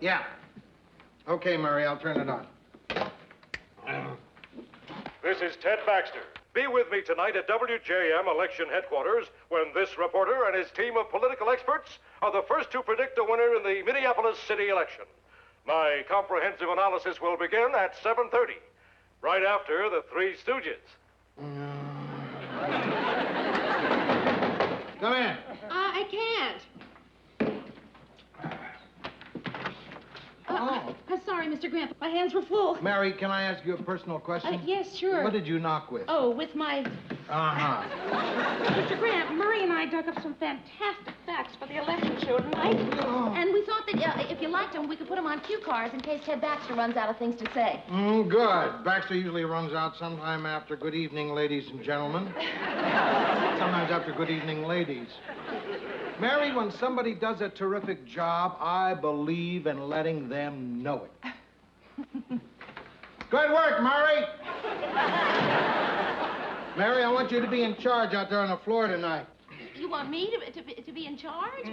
Yeah. Okay, Murray, I'll turn it on. This is Ted Baxter. Be with me tonight at WJM election headquarters when this reporter and his team of political experts are the first to predict a winner in the Minneapolis city election. My comprehensive analysis will begin at 7:30, right after the Three Stooges. Come in. I can't. Oh. I'm sorry, Mr. Grant. My hands were full. Mary, can I ask you a personal question? Yes, sure. What did you knock with? Oh, with my... Uh-huh. Mr. Grant, Murray and I dug up some fantastic facts for the election show tonight. Oh. And we thought that if you liked them, we could put them on cue cards in case Ted Baxter runs out of things to say. Good. Baxter usually runs out sometime after good evening, ladies and gentlemen. Sometimes after good evening, ladies. Mary, when somebody does a terrific job, I believe in letting them know it. Good work, Mary. Mary, I want you to be in charge out there on the floor tonight. You want me to be in charge?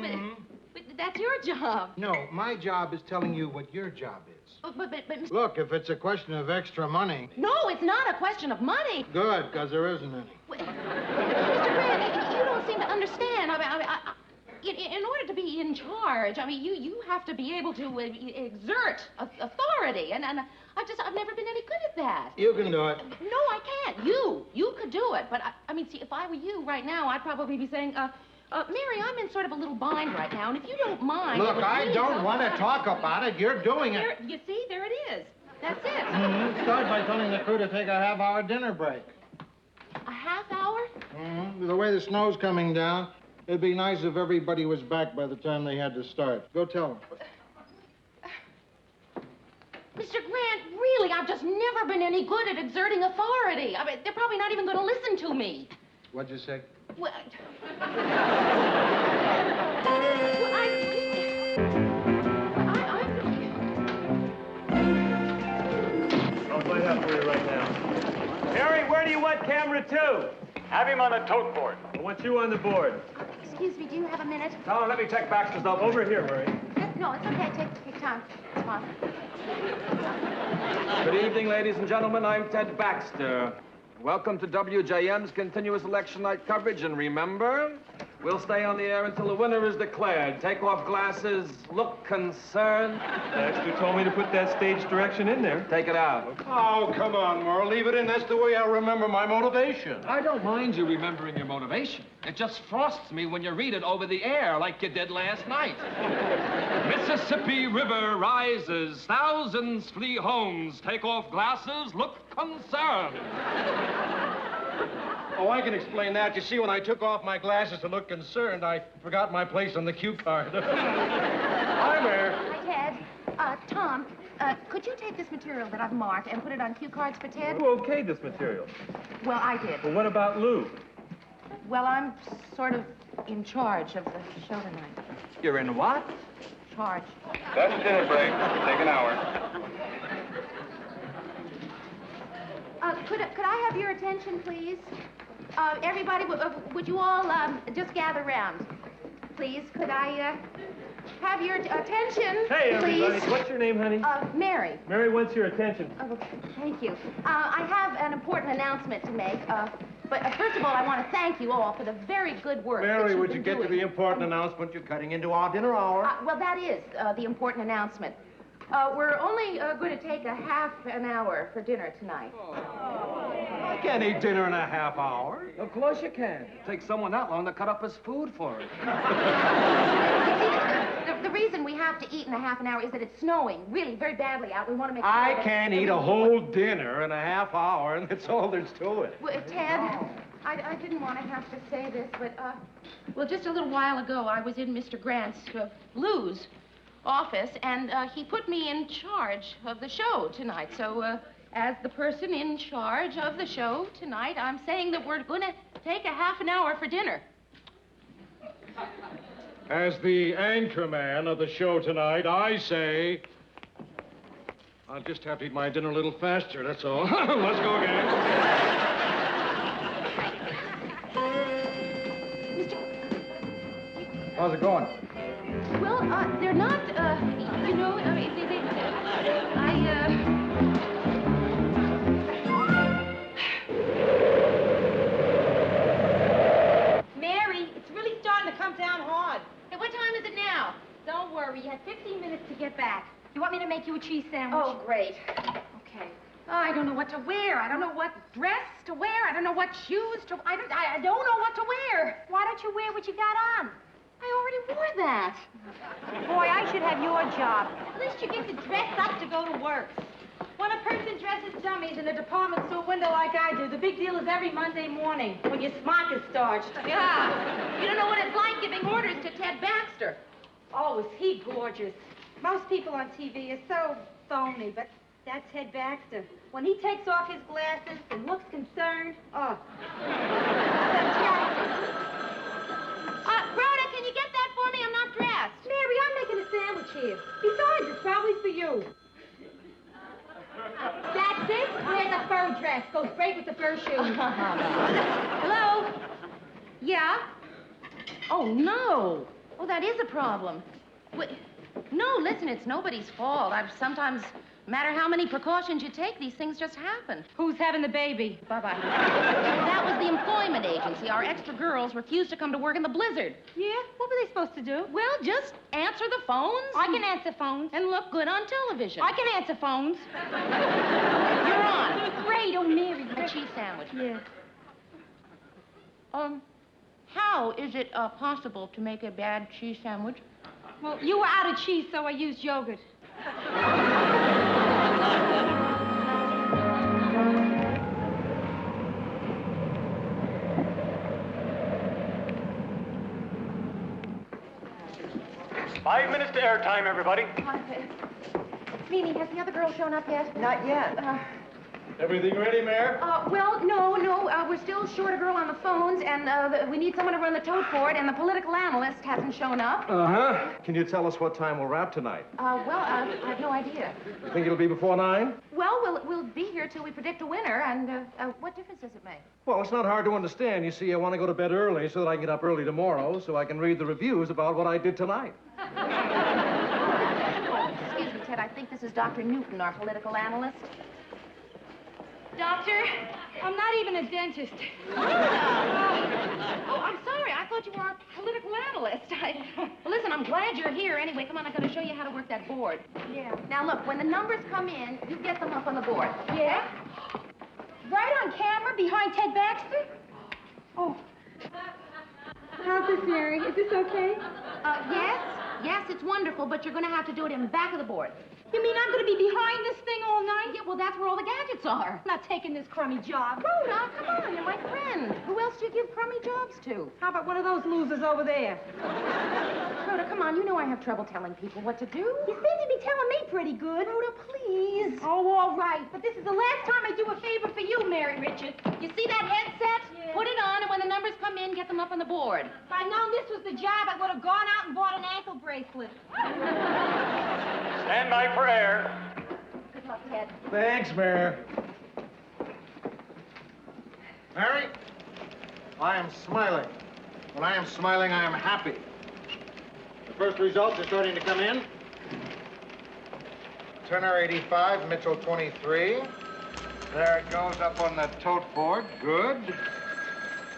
But that's your job. No, my job is telling you what your job is. But Look, if it's a question of extra money... No, it's not a question of money. Good, because there isn't any. Mr. Grant, you don't seem to understand. In order to be in charge, you have to be able to exert authority, and I've never been any good at that. You can do it. No, I can't. You could do it, but see, if I were you right now, I'd probably be saying, Mary, I'm in sort of a little bind right now, and if you don't mind... Look, I don't want to talk about it. You're doing it. You see, there it is. That's it. Start by telling the crew to take a half-hour dinner break. A half hour? The way the snow's coming down, it'd be nice if everybody was back by the time they had to start. Go tell them. Mr. Grant, really, I've just never been any good at exerting authority. They're probably not even going to listen to me. What'd you say? Well, I'll play that for you right now. Harry, where do you want camera 2? Have him on the tote board. I want you on the board. excuse me, do you have a minute? Tell him, let me check Baxter's up. Over here, Murray. No, it's okay. Take time. It's fine. Good evening, ladies and gentlemen. I'm Ted Baxter. Welcome to WJM's continuous election night coverage. And remember, we'll stay on the air until the winner is declared. Take off glasses, look concerned. Baxter told me to put that stage direction in there. Take it out. Oh, come on, Merle. Leave it in. That's the way I remember my motivation. I don't mind you remembering your motivation. It just frosts me when you read it over the air like you did last night. Mississippi River rises, thousands flee homes. Take off glasses, look concerned. Oh, I can explain that. You see, when I took off my glasses to look concerned, I forgot my place on the cue card. Hi, Mayor. Hi, Ted. Tom, could you take this material that I've marked and put it on cue cards for Ted? Who okayed this material? Well, I did. Well, what about Lou? Well, I'm sort of in charge of the show tonight. You're in what? Charge. That's dinner break. Take an hour. Could I have your attention, please? Everybody, would you all just gather around? Please, could I have your attention, Hey, everybody. please? What's your name, honey? Mary. Mary wants your attention. Oh, thank you. I have an important announcement to make. But first of all, I want to thank you all for the very good work that Mary, you've would been you get to doing. the important announcement? You're cutting into our dinner hour. Well, that is the important announcement. We're only going to take a half an hour for dinner tonight. I can't eat dinner in a half hour. Of course you can. It takes someone that long to cut up his food for it. The reason we have to eat in a half an hour is that it's snowing really very badly out. We want to make sure I that can't eat a whole dinner in a half hour, and that's all there's to it. Well, Ted, I didn't want to have to say this, but, well, just a little while ago, I was in Mr. Grant's, Lou's office, and he put me in charge of the show tonight. So, as the person in charge of the show tonight, I'm saying that we're going to take a half an hour for dinner. As the anchorman of the show tonight, I say... I'll just have to eat my dinner a little faster, that's all. Let's go again. How's it going? Well, they're not, you know, I mean, Mary, it's really starting to come down hard. Hey, what time is it now? Don't worry, you had 15 minutes to get back. You want me to make you a cheese sandwich? Oh, great. Okay. Oh, I don't know what to wear. I don't know what dress to wear. I don't know what shoes to... I don't know what to wear. Why don't you wear what you got on? I already wore that. Boy, I should have your job. At least you get to dress up to go to work. When a person dresses dummies in a department store window like I do, the big deal is every Monday morning when your smock is starched. Yeah. You don't know what it's like giving orders to Ted Baxter. Oh, is he gorgeous. Most people on TV are so phony, but that's Ted Baxter. When he takes off his glasses and looks concerned, oh. Rhoda, can you get that for me? I'm not dressed. Mary, I'm making a sandwich here. Besides, it's probably for you. That's it. Wear the fur dress. Goes great with the fur shoes. Hello? Yeah? Oh, no. Oh, that is a problem. No, listen, it's nobody's fault. Sometimes, no matter how many precautions you take, these things just happen. Who's having the baby? Bye-bye. That was the employment agency. Our extra girls refused to come to work in the blizzard. Yeah? What were they supposed to do? Well, just answer the phones. I can answer phones. And look good on television. I can answer phones. You're on. Great, oh, Mary. A cheese sandwich. Yeah. How is it possible to make a bad cheese sandwich? Well, you were out of cheese, so I used yogurt. Five minutes to airtime, everybody. Mimi, has the other girl shown up yet? Not yet. Everything ready, Mayor? Well, no. We're still short a girl on the phones, and we need someone to run the tote board, and the political analyst hasn't shown up. Uh-huh. Can you tell us what time we'll wrap tonight? I have no idea. You think it'll be before 9? Well, we'll be here till we predict a winner, and what difference does it make? Well, it's not hard to understand. You see, I want to go to bed early so that I can get up early tomorrow so I can read the reviews about what I did tonight. Excuse me, Ted. I think this is Dr. Newton, our political analyst. Doctor, I'm not even a dentist. Oh, I'm sorry. I thought you were our political analyst. Well, listen, I'm glad you're here. Anyway, come on, I'm going to show you how to work that board. Yeah. Now, look, when the numbers come in, you get them up on the board. Yeah? Right on camera, behind Ted Baxter? Oh. How's this, Mary? Is this okay? Yes, it's wonderful, but you're going to have to do it in back of the board. You mean I'm going to be behind this thing all night? Yeah, well, that's where all the gadgets are. I'm not taking this crummy job. Rhoda, come on, you're my friend. Who else do you give crummy jobs to? How about one of those losers over there? Rhoda, come on, you know I have trouble telling people what to do. You seem to be telling me pretty good. Rhoda, please. Oh, all right. But this is the last time I do a favor for you, Mary Richards. You see that headset? Yeah. Put it on, and when the numbers come in, get them up on the board. If I'd known this was the job, I would have gone out and bought an ankle bracelet. Stand by for air. Good luck, Ted. Thanks, Mayor. Mary, I am smiling. When I am smiling, I am happy. The first results are starting to come in. Turner 85, Mitchell 23. There it goes up on the tote board. Good.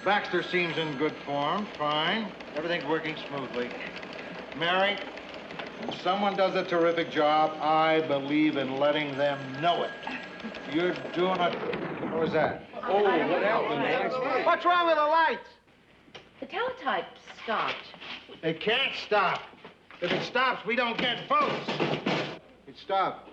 Baxter seems in good form. Fine. Everything's working smoothly. Mary, if someone does a terrific job, I believe in letting them know it. You're doing it. What was that? Oh, what happened? What's wrong with the lights? The teletype stopped. It can't stop. If it stops, we don't get votes. It stopped.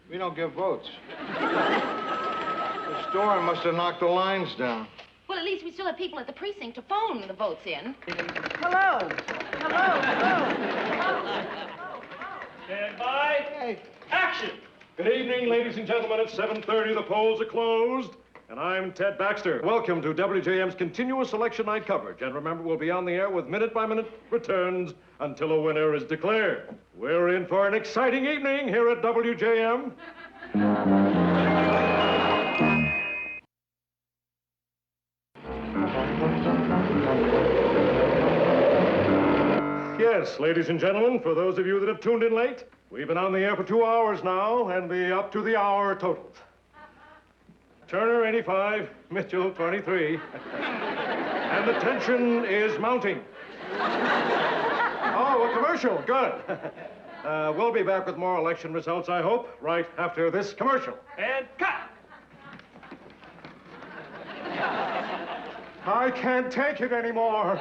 We don't give votes. The storm must have knocked the lines down. Well, at least we still have people at the precinct to phone the votes in. Hello. Stand by. Hey. Action! Good evening, ladies and gentlemen. It's 7:30. The polls are closed. And I'm Ted Baxter. Welcome to WJM's continuous election night coverage. And remember, we'll be on the air with minute-by-minute returns until a winner is declared. We're in for an exciting evening here at WJM. Yes, ladies and gentlemen, for those of you that have tuned in late, we've been on the air for 2 hours now, and the up-to-the-hour totals. Turner, 85, Mitchell, 23. And the tension is mounting. Oh, a commercial, good. We'll be back with more election results, I hope, right after this commercial. And cut! I can't take it anymore.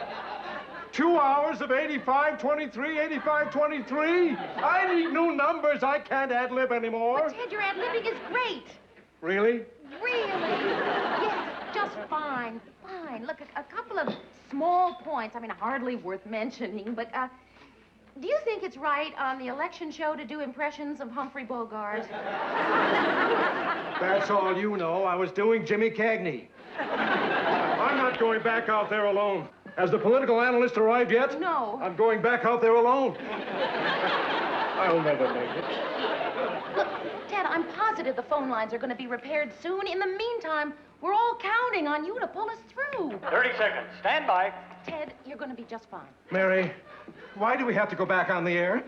2 hours of 85-23, 85-23. I need new numbers. I can't ad-lib anymore. But, Ted, your ad-libbing is great. Really? Really? Yes, just fine. Look, a couple of small points, I mean, hardly worth mentioning, but, do you think it's right on the election show to do impressions of Humphrey Bogart? That's all you know. I was doing Jimmy Cagney. I'm not going back out there alone. Has the political analyst arrived yet? No. I'm going back out there alone. I'll never make it. Look, Ted, I'm positive the phone lines are going to be repaired soon. In the meantime, we're all counting on you to pull us through. 30 seconds. Stand by. Ted, you're going to be just fine. Mary, why do we have to go back on the air?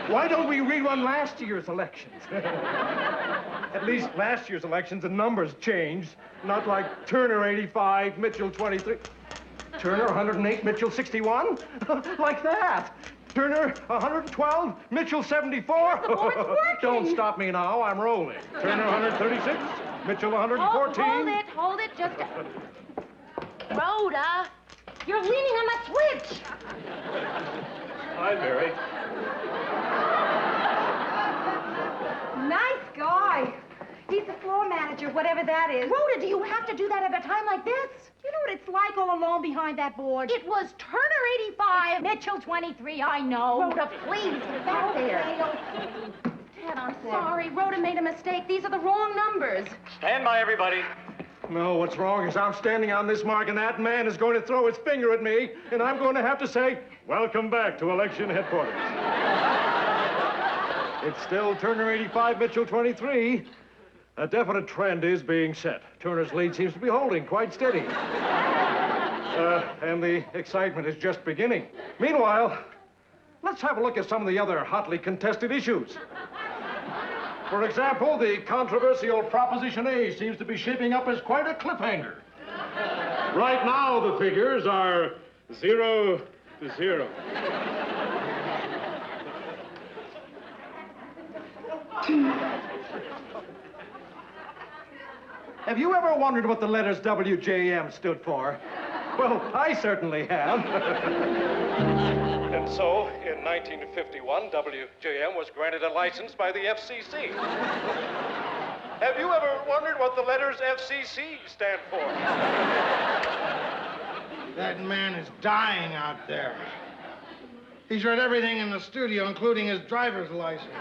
Why don't we rerun last year's elections? At least last year's elections, the numbers changed. Not like Turner 85, Mitchell 23. Turner 108, Mitchell 61? Like that. Turner 112, Mitchell 74. The board's working. Don't stop me now, I'm rolling. Turner 136, Mitchell 114. Hold it, just Rhoda, you're leaning on that switch. Hi, Mary. Nice guy. He's the floor manager, whatever that is. Rhoda, do you have to do that at a time like this? You know what it's like all alone behind that board? It was Turner 85. Mitchell 23, I know. Rhoda, please, get back there. Ted, I'm sorry. Rhoda made a mistake. These are the wrong numbers. Stand by, everybody. No, what's wrong is I'm standing on this mark, and that man is going to throw his finger at me, and I'm going to have to say, welcome back to election headquarters. It's still Turner 85, Mitchell 23. A definite trend is being set. Turner's lead seems to be holding quite steady. And the excitement is just beginning. Meanwhile, let's have a look at some of the other hotly contested issues. For example, the controversial Proposition A seems to be shaping up as quite a cliffhanger. Right now, the figures are 0 to 0. Have you ever wondered what the letters WJM stood for? Well, I certainly have. And so, in 1951, WJM was granted a license by the FCC. Have you ever wondered what the letters FCC stand for? That man is dying out there. He's read everything in the studio, including his driver's license.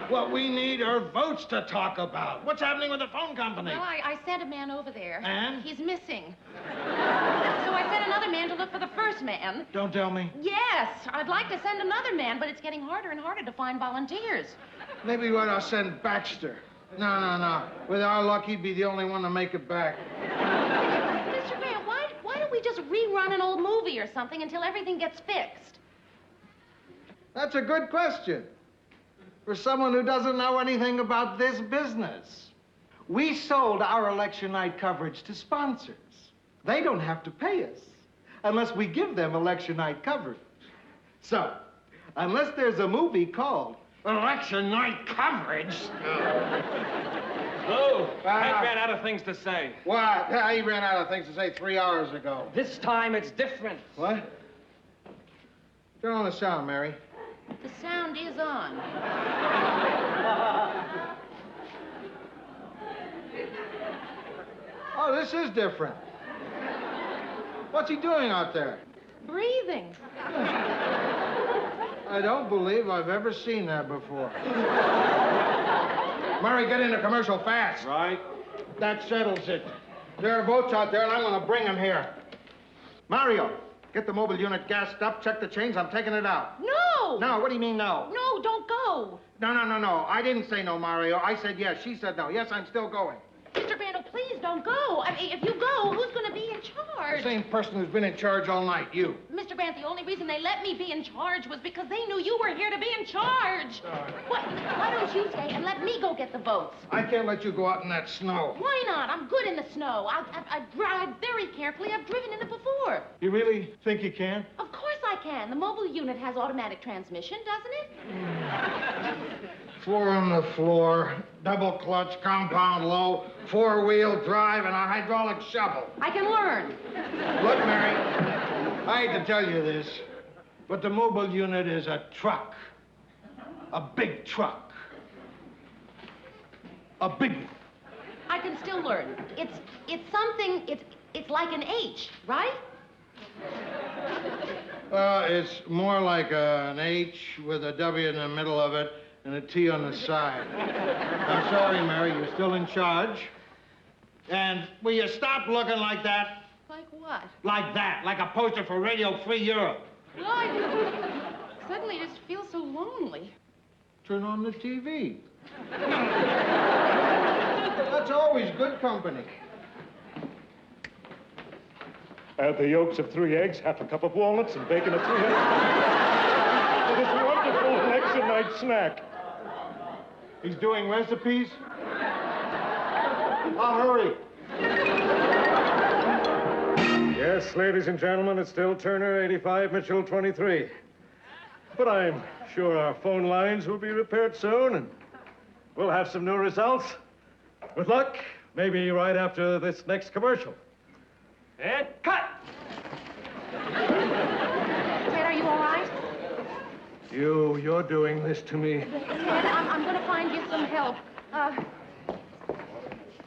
What we need are votes to talk about. What's happening with the phone company? Well, I sent a man over there. And? He's missing. So I sent another man to look for the first man. Don't tell me. Yes, I'd like to send another man, but it's getting harder and harder to find volunteers. Maybe we ought to send Baxter. No. With our luck, he'd be the only one to make it back. Mr. Grant, why don't we just rerun an old movie or something until everything gets fixed? That's a good question. For someone who doesn't know anything about this business. We sold our election night coverage to sponsors. They don't have to pay us unless we give them election night coverage. So, unless there's a movie called Election Night Coverage... Lou, Hank ran out of things to say. What? Yeah, he ran out of things to say 3 hours ago. This time it's different. What? Turn on the sound, Mary. The sound is on. Oh, this is different. What's he doing out there? Breathing. I don't believe I've ever seen that before. Murray, get into commercial fast. Right. That settles it. There are votes out there, and I'm going to bring them here. Mario, get the mobile unit gassed up, check the chains. I'm taking it out. No! No, what do you mean no? No, don't go. No. I didn't say no, Mario. I said yes. She said no. Yes, I'm still going. Mr. Crandall, please don't go. I mean, if you go, who's going to be in charge? The same person who's been in charge all night, you. Mr. Grant, the only reason they let me be in charge was because they knew you were here to be in charge. Why don't you stay and let me go get the votes? I can't let you go out in that snow. Why not? I'm good in the snow. I drive very carefully. I've driven in it before. You really think you can? Of course I can. The mobile unit has automatic transmission, doesn't it? 4 on the floor, double clutch, compound low, 4-wheel drive, and a hydraulic shovel. I can learn. Look, Mary, I hate to tell you this, but the mobile unit is a truck. A big truck. A big one. I can still learn. It's something, it's like an H, right? It's more like an H with a W in the middle of it and a T on the side. I'm sorry, Mary, you're still in charge. And will you stop looking like that? Like what? Like that, like a poster for Radio Free Europe. Well, I suddenly just feel so lonely. Turn on the TV. That's always good company. Add the yolks of 3 eggs, half a cup of walnuts, and bacon of 3 eggs. For this wonderful election night snack. He's doing recipes? I'll hurry. Yes, ladies and gentlemen, it's still Turner 85, Mitchell 23. But I'm sure our phone lines will be repaired soon, and we'll have some new results. With luck, maybe right after this next commercial. And cut! Ted, are you all right? You're doing this to me. Ted, I'm going to find you some help.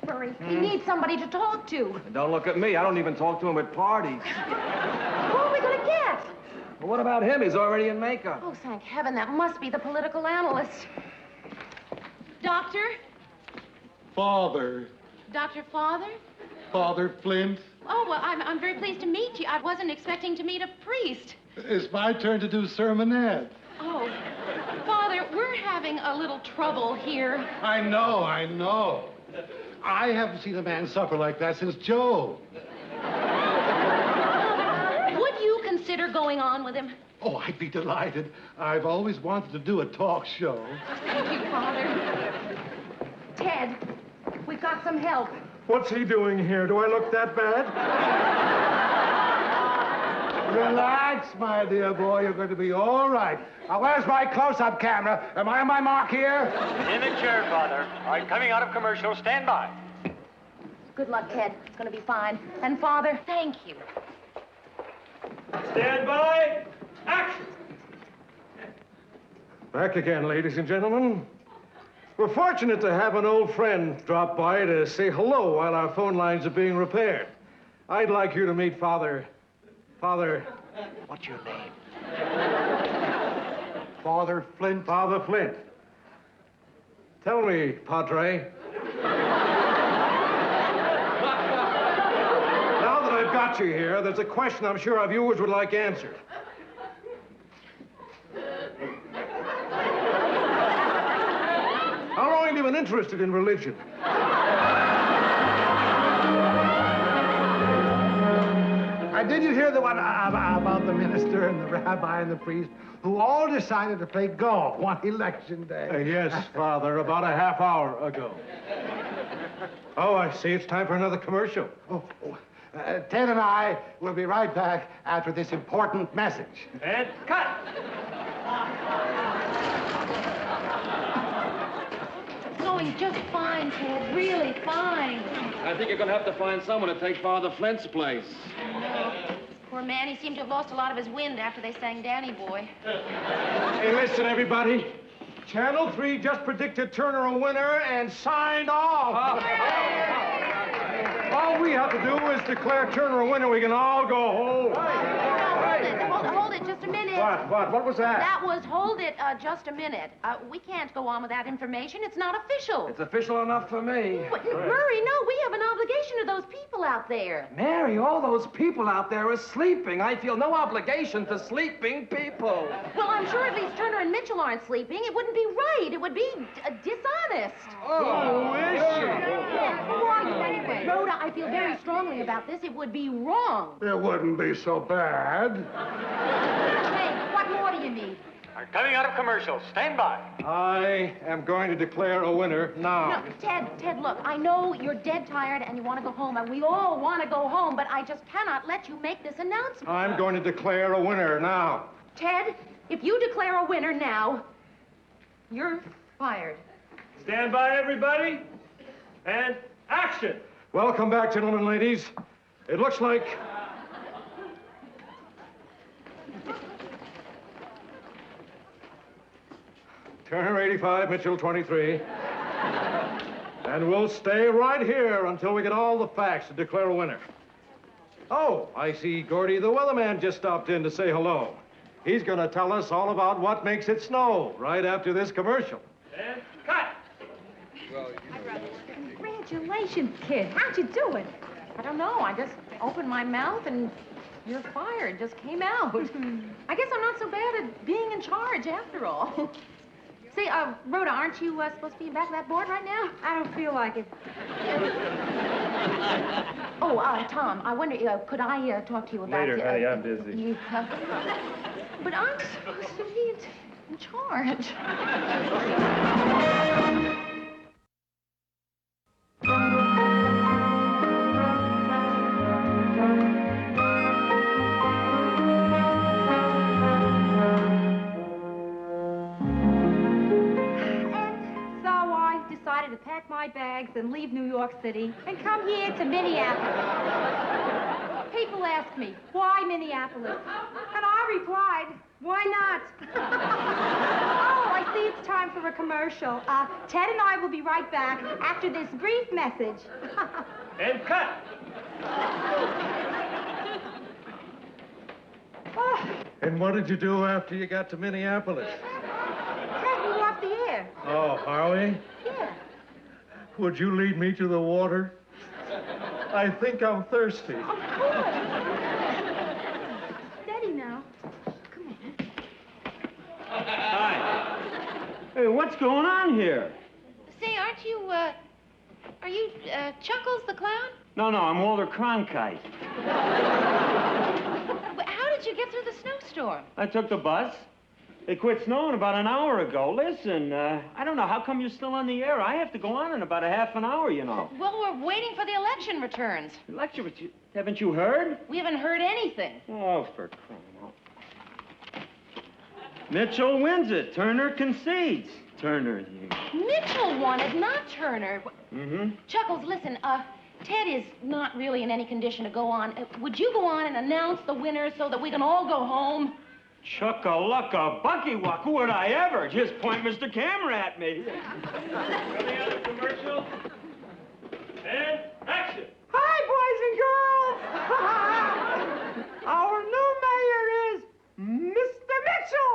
Murray, he needs somebody to talk to. Don't look at me. I don't even talk to him at parties. Who are we going to get? Well, what about him? He's already in makeup. Oh, thank heaven, that must be the political analyst. Doctor? Father. Dr. Father? Father Flint. Oh, well, I'm very pleased to meet you. I wasn't expecting to meet a priest. It's my turn to do sermonette. Oh, Father, we're having a little trouble here. I know. I haven't seen a man suffer like that since Joe. Would you consider going on with him? Oh, I'd be delighted. I've always wanted to do a talk show. Thank you, Father. Ted, we've got some help. What's he doing here? Do I look that bad? Relax, my dear boy. You're going to be all right. Now, where's my close-up camera? Am I on my mark here? In the chair, Father. All right, coming out of commercial, stand by. Good luck, Ted. It's going to be fine. And, Father, thank you. Stand by. Action! Back again, ladies and gentlemen. We're fortunate to have an old friend drop by to say hello while our phone lines are being repaired. I'd like you to meet Father... What's your name? Father Flint. Father Flint. Tell me, Padre. Now that I've got you here, there's a question I'm sure our viewers would like answered. How long have you been interested in religion? Did you hear the one about the minister and the rabbi and the priest who all decided to play golf one election day? Yes, Father, about a half hour ago. Oh, I see. It's time for another commercial. Ted and I will be right back after this important message. And cut! It's going just fine, Ted. Really fine. I think you're going to have to find someone to take Father Flint's place. Poor man, he seemed to have lost a lot of his wind after they sang Danny Boy. Hey, listen, everybody. Channel 3 just predicted Turner a winner and signed off. All we have to do is declare Turner a winner. We can all go home. Hold it, just a minute. What was that? That was, hold it, just a minute. We can't go on with that information. It's not official. It's official enough for me. But, Murray, no, we have an obligation to those people out there. Mary, all those people out there are sleeping. I feel no obligation to sleeping people. Well, I'm sure at least Turner and Mitchell aren't sleeping. It wouldn't be right. It would be dishonest. Oh, is she? Who are you anyway? Rhoda, I feel very strongly about this. It would be wrong. It wouldn't be so bad. Hey, what more do you need? All right, coming out of commercial, stand by. I am going to declare a winner now. No, Ted, look, I know you're dead tired and you want to go home, and we all want to go home, but I just cannot let you make this announcement. I'm going to declare a winner now. Ted, if you declare a winner now, you're fired. Stand by, everybody. And action! Welcome back, gentlemen and ladies. It looks like... Turner 85, Mitchell 23. And we'll stay right here until we get all the facts to declare a winner. Oh, I see Gordy the weatherman just stopped in to say hello. He's going to tell us all about what makes it snow right after this commercial. And cut! Congratulations, kid. How'd you do it? I don't know. I just opened my mouth and you're fired. Just came out. I guess I'm not so bad at being in charge after all. Say, Rhoda, aren't you supposed to be back of that board right now? I don't feel like it. Oh, Tom, I wonder, could I talk to you about... Later, honey, I'm busy. But I'm supposed to be in charge. To pack my bags and leave New York City and come here to Minneapolis. People ask me, why Minneapolis? And I replied, why not? Oh, I see it's time for a commercial. Ted and I will be right back after this brief message. And cut! And what did you do after you got to Minneapolis? Ted, we're off the air. Oh, are we? Yeah. Would you lead me to the water? I think I'm thirsty. Of course. Steady now. Come on. Hi. Hey, what's going on here? Say, aren't you, are you, Chuckles the Clown? No, I'm Walter Cronkite. But how did you get through the snowstorm? I took the bus. It quit snowing about an hour ago. Listen, I don't know. How come you're still on the air? I have to go on in about a half an hour, you know. Well, we're waiting for the election returns. Election returns? Haven't you heard? We haven't heard anything. Oh, for crying out. Mitchell wins it. Turner concedes. Turner, you... Mitchell won it, not Turner. Mm-hmm. Chuckles, listen, Ted is not really in any condition to go on. Would you go on and announce the winner so that we can all go home? Chucka-lucka, bucky-wuck, would I ever? Just point Mr. Camera at me. Any other commercial? And action! Hi, boys and girls! Our new mayor is Mr. Mitchell!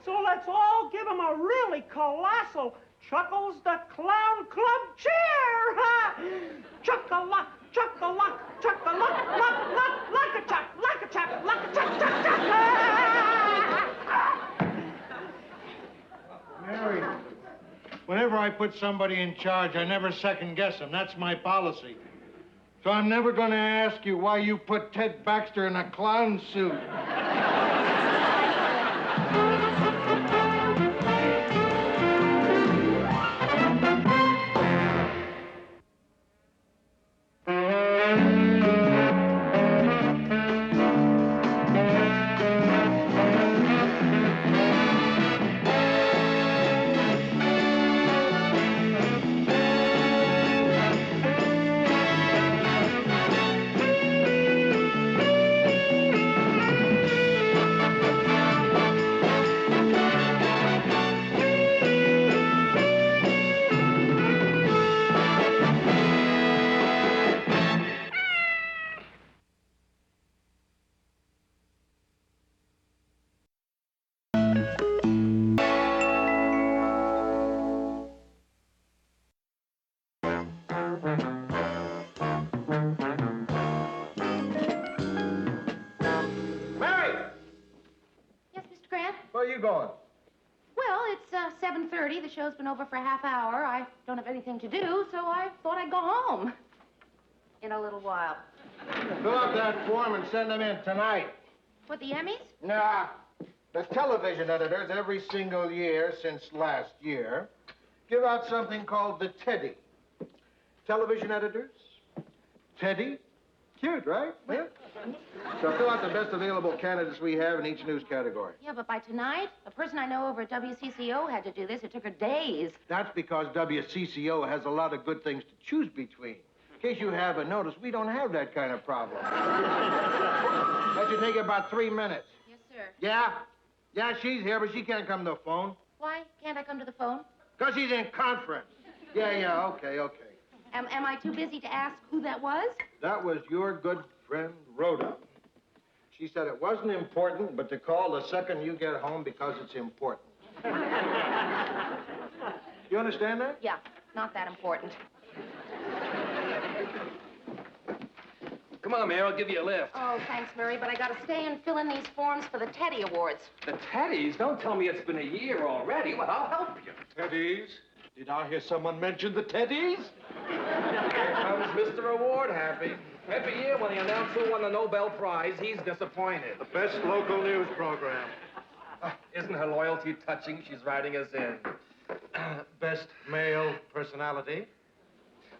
So let's all give him a really colossal Chuckles the Clown Club cheer! Chuck-a-luck, chuck-a-luck, chuck-a-luck, luck-a-chuck, luck-a-chuck, luck-a-chuck, chuck-chuck! Mary, whenever I put somebody in charge, I never second guess them. That's my policy. So I'm never going to ask you why you put Ted Baxter in a clown suit. Where are you going? Well, it's 7:30. The show's been over for a half hour. I don't have anything to do, so I thought I'd go home in a little while. Fill out that form and send them in tonight. What, the Emmys? Nah. The television editors every single year since last year give out something called the Teddy. Television editors? Teddy? Cute, right? Yeah. So fill out the best available candidates we have in each news category. Yeah, but by tonight, a person I know over at WCCO had to do this. It took her days. That's because WCCO has a lot of good things to choose between. In case you haven't noticed, we don't have that kind of problem. That should take about 3 minutes. Yes, sir. Yeah? Yeah, she's here, but she can't come to the phone. Why can't I come to the phone? Because she's in conference. Yeah, okay. Am I too busy to ask who that was? That was your good friend, Rhoda. She said it wasn't important, but to call the second you get home because it's important. You understand that? Yeah, not that important. Come on, Mayor, I'll give you a lift. Oh, thanks, Murray, but I gotta stay and fill in these forms for the Teddy Awards. The Teddies? Don't tell me it's been a year already. Well, I'll help you. Teddies? Did I hear someone mention the Teddies? Here comes Mr. Award Happy. Every year when they announce who won the Nobel Prize, he's disappointed. The best local news program. Isn't her loyalty touching? She's writing us in. Best male personality.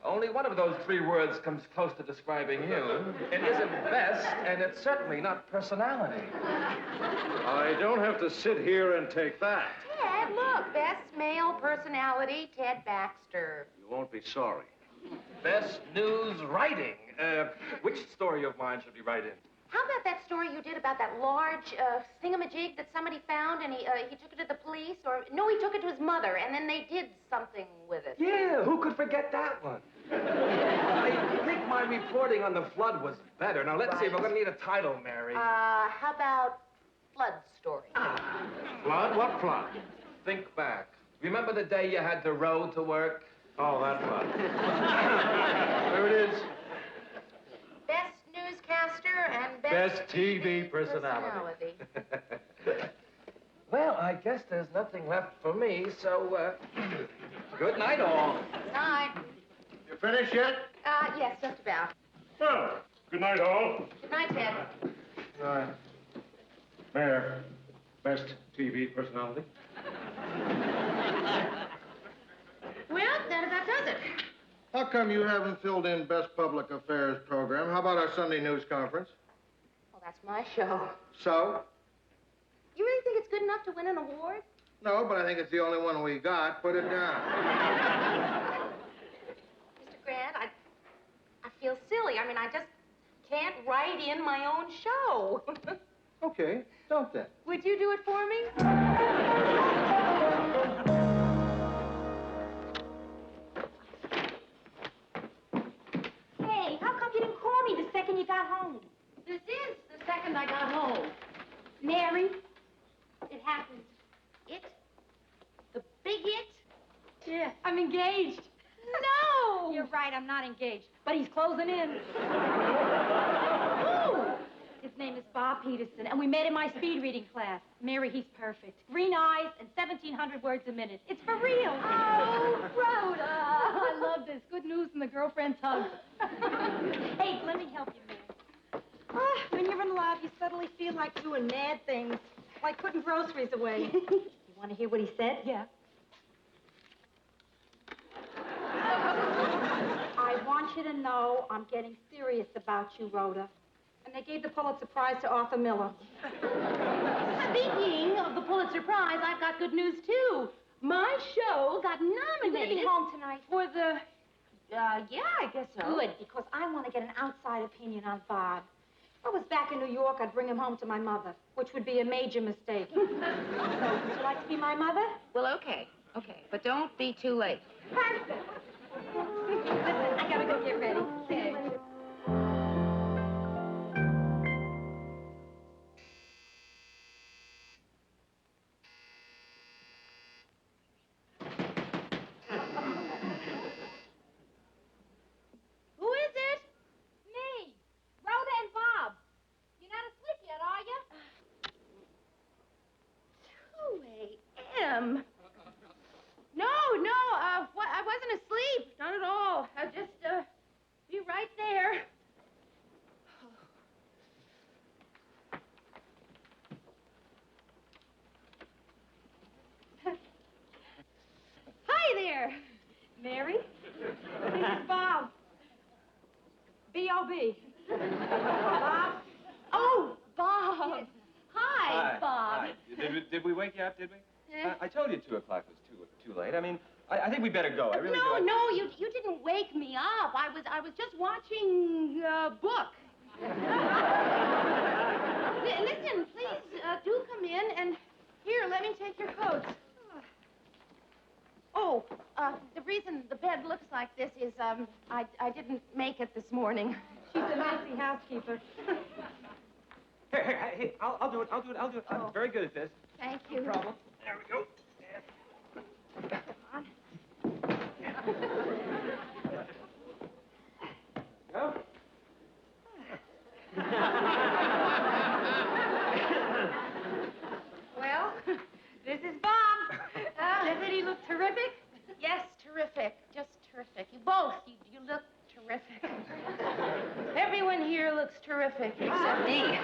Only one of those three words comes close to describing you. It isn't best, and it's certainly not personality. I don't have to sit here and take that. Ted, look, best male personality, Ted Baxter. You won't be sorry. Best news writing. Which story of mine should we write in? How about that story you did about that large thingamajig that somebody found and he took it to the police? Or, no, he took it to his mother, and then they did something with it. Yeah, who could forget that one? I think my reporting on the flood was better. Now, let's see, we're going to need a title, Mary. How about Flood Story? Flood? What flood? Think back. Remember the day you had to row to work? Oh, that flood. There it is. Best newscaster and Best TV personality. Well, I guess there's nothing left for me, so, good night, all. Night. You finished yet? Yes, just about. Well, good night, all. Good night, Ted. All right. Mayor, best TV personality. Well, that about does it. How come you haven't filled in Best Public Affairs program? How about our Sunday news conference? Well, that's my show. So? You really think it's good enough to win an award? No, but I think it's the only one we got. Put it down. Mr. Grant, I feel silly. I mean, I just can't write in my own show. Okay, don't then. Would you do it for me? Hey, how come you didn't call me the second you got home? This is the second I got home. Mary, it happened. It? The big it? Yeah, I'm engaged. No! You're right, I'm not engaged, but he's closing in. Who? His name is Bob Peterson, and we met in my speed reading class. Mary, he's perfect. Green eyes and 1,700 words a minute. It's for real. Oh, Rhoda! I love this. Good news from the girlfriend's hug. Hey, let me help you, Mary. When you're in love, you suddenly feel like doing mad things, like putting groceries away. You want to hear what he said? Yeah. I want you to know I'm getting serious about you, Rhoda. And they gave the Pulitzer Prize to Arthur Miller. Speaking of the Pulitzer Prize, I've got good news, too. My show got You're going to nominated be home tonight. for the... yeah, I guess so. Good, because I want to get an outside opinion on Bob. If I was back in New York, I'd bring him home to my mother, which would be a major mistake. So, would you like to be my mother? Well, okay. Okay, but don't be too late. Perfect. Listen, I gotta go get ready. See you later. Who is it? Me, Rhoda and Bob. You're not asleep yet, are you? 2 a.m. No, I wasn't asleep. Not at all. I'll just, be right there. Hi there. Mary? This is Bob. B.O.B. Bob? Oh, Bob. Yes. Hi, Bob. Hi. Did we wake you up, did we? Eh? I told you 2 o'clock was too late. I mean, I think we better go. I really do. No, you didn't wake me up. I was just watching a book. Listen, please, do come in, and here, let me take your coats. Oh, reason the bed looks like this is, I didn't make it this morning. She's a messy housekeeper. Hey, I'll do it. I'm very good at this. Thank you. No problem. There we go. Go. Well, this is Bob. Doesn't he look terrific? Yes, terrific. Just terrific. You both, you look terrific. Everyone here looks terrific except me.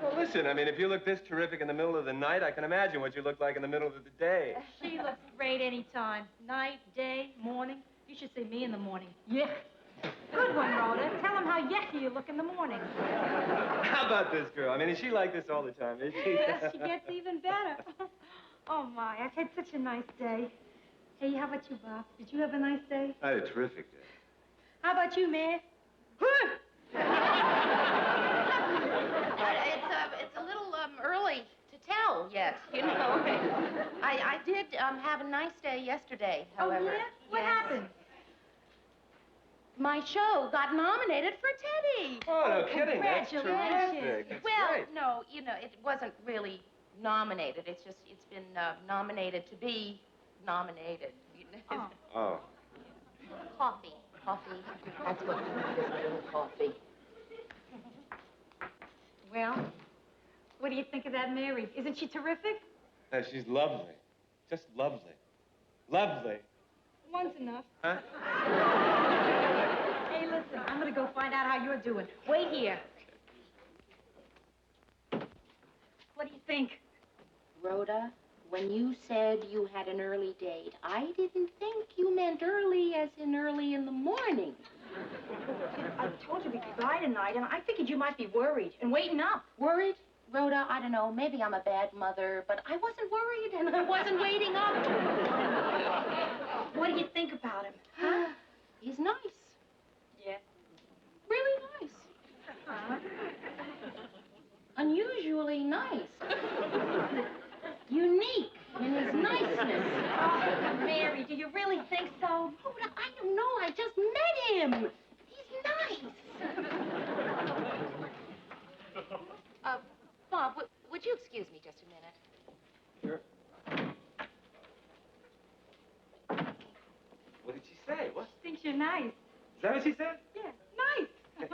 Well, listen, I mean, if you look this terrific in the middle of the night, I can imagine what you look like in the middle of the day. She looks great any time. Night, day, morning. You should see me in the morning. Yuck. Good one, Rhoda. Tell him how yucky you look in the morning. How about this girl? I mean, is she like this all the time, is she? Yes, she gets even better. Oh, my, I've had such a nice day. Hey, how about you, Bob? Did you have a nice day? I had a terrific day. How about you, man? It's a little early to tell yet, you know. I did have a nice day yesterday, however. Oh, yeah? What happened? My show got nominated for Teddy. Oh, no kidding. That's Congratulations. terrific. That's Well, great. no, you know, it wasn't really nominated. It's just, it's been nominated to be nominated. You know? Oh. Coffee. That's what it is, a little coffee. Well, what do you think of that Mary? Isn't she terrific? No, she's lovely. Just lovely. Lovely. One's enough. Huh? Hey, listen, I'm gonna go find out how you're doing. Wait here. What do you think? Rhoda, when you said you had an early date, I didn't think you meant early as in early in the morning. I told you we could buy tonight, and I figured you might be worried and waiting up. Worried? Rhoda, I don't know, maybe I'm a bad mother, but I wasn't worried and I wasn't waiting up. What do you think about him? Huh? He's nice. Yeah. Really nice. Unusually nice. Unique in his niceness. Oh, Mary, do you really think so? Rhoda, I don't know. I just met him. He's nice. Bob, would you excuse me just a minute? Sure. What did she say? What? She thinks you're nice. Is that what she said? Yeah, nice. Hey,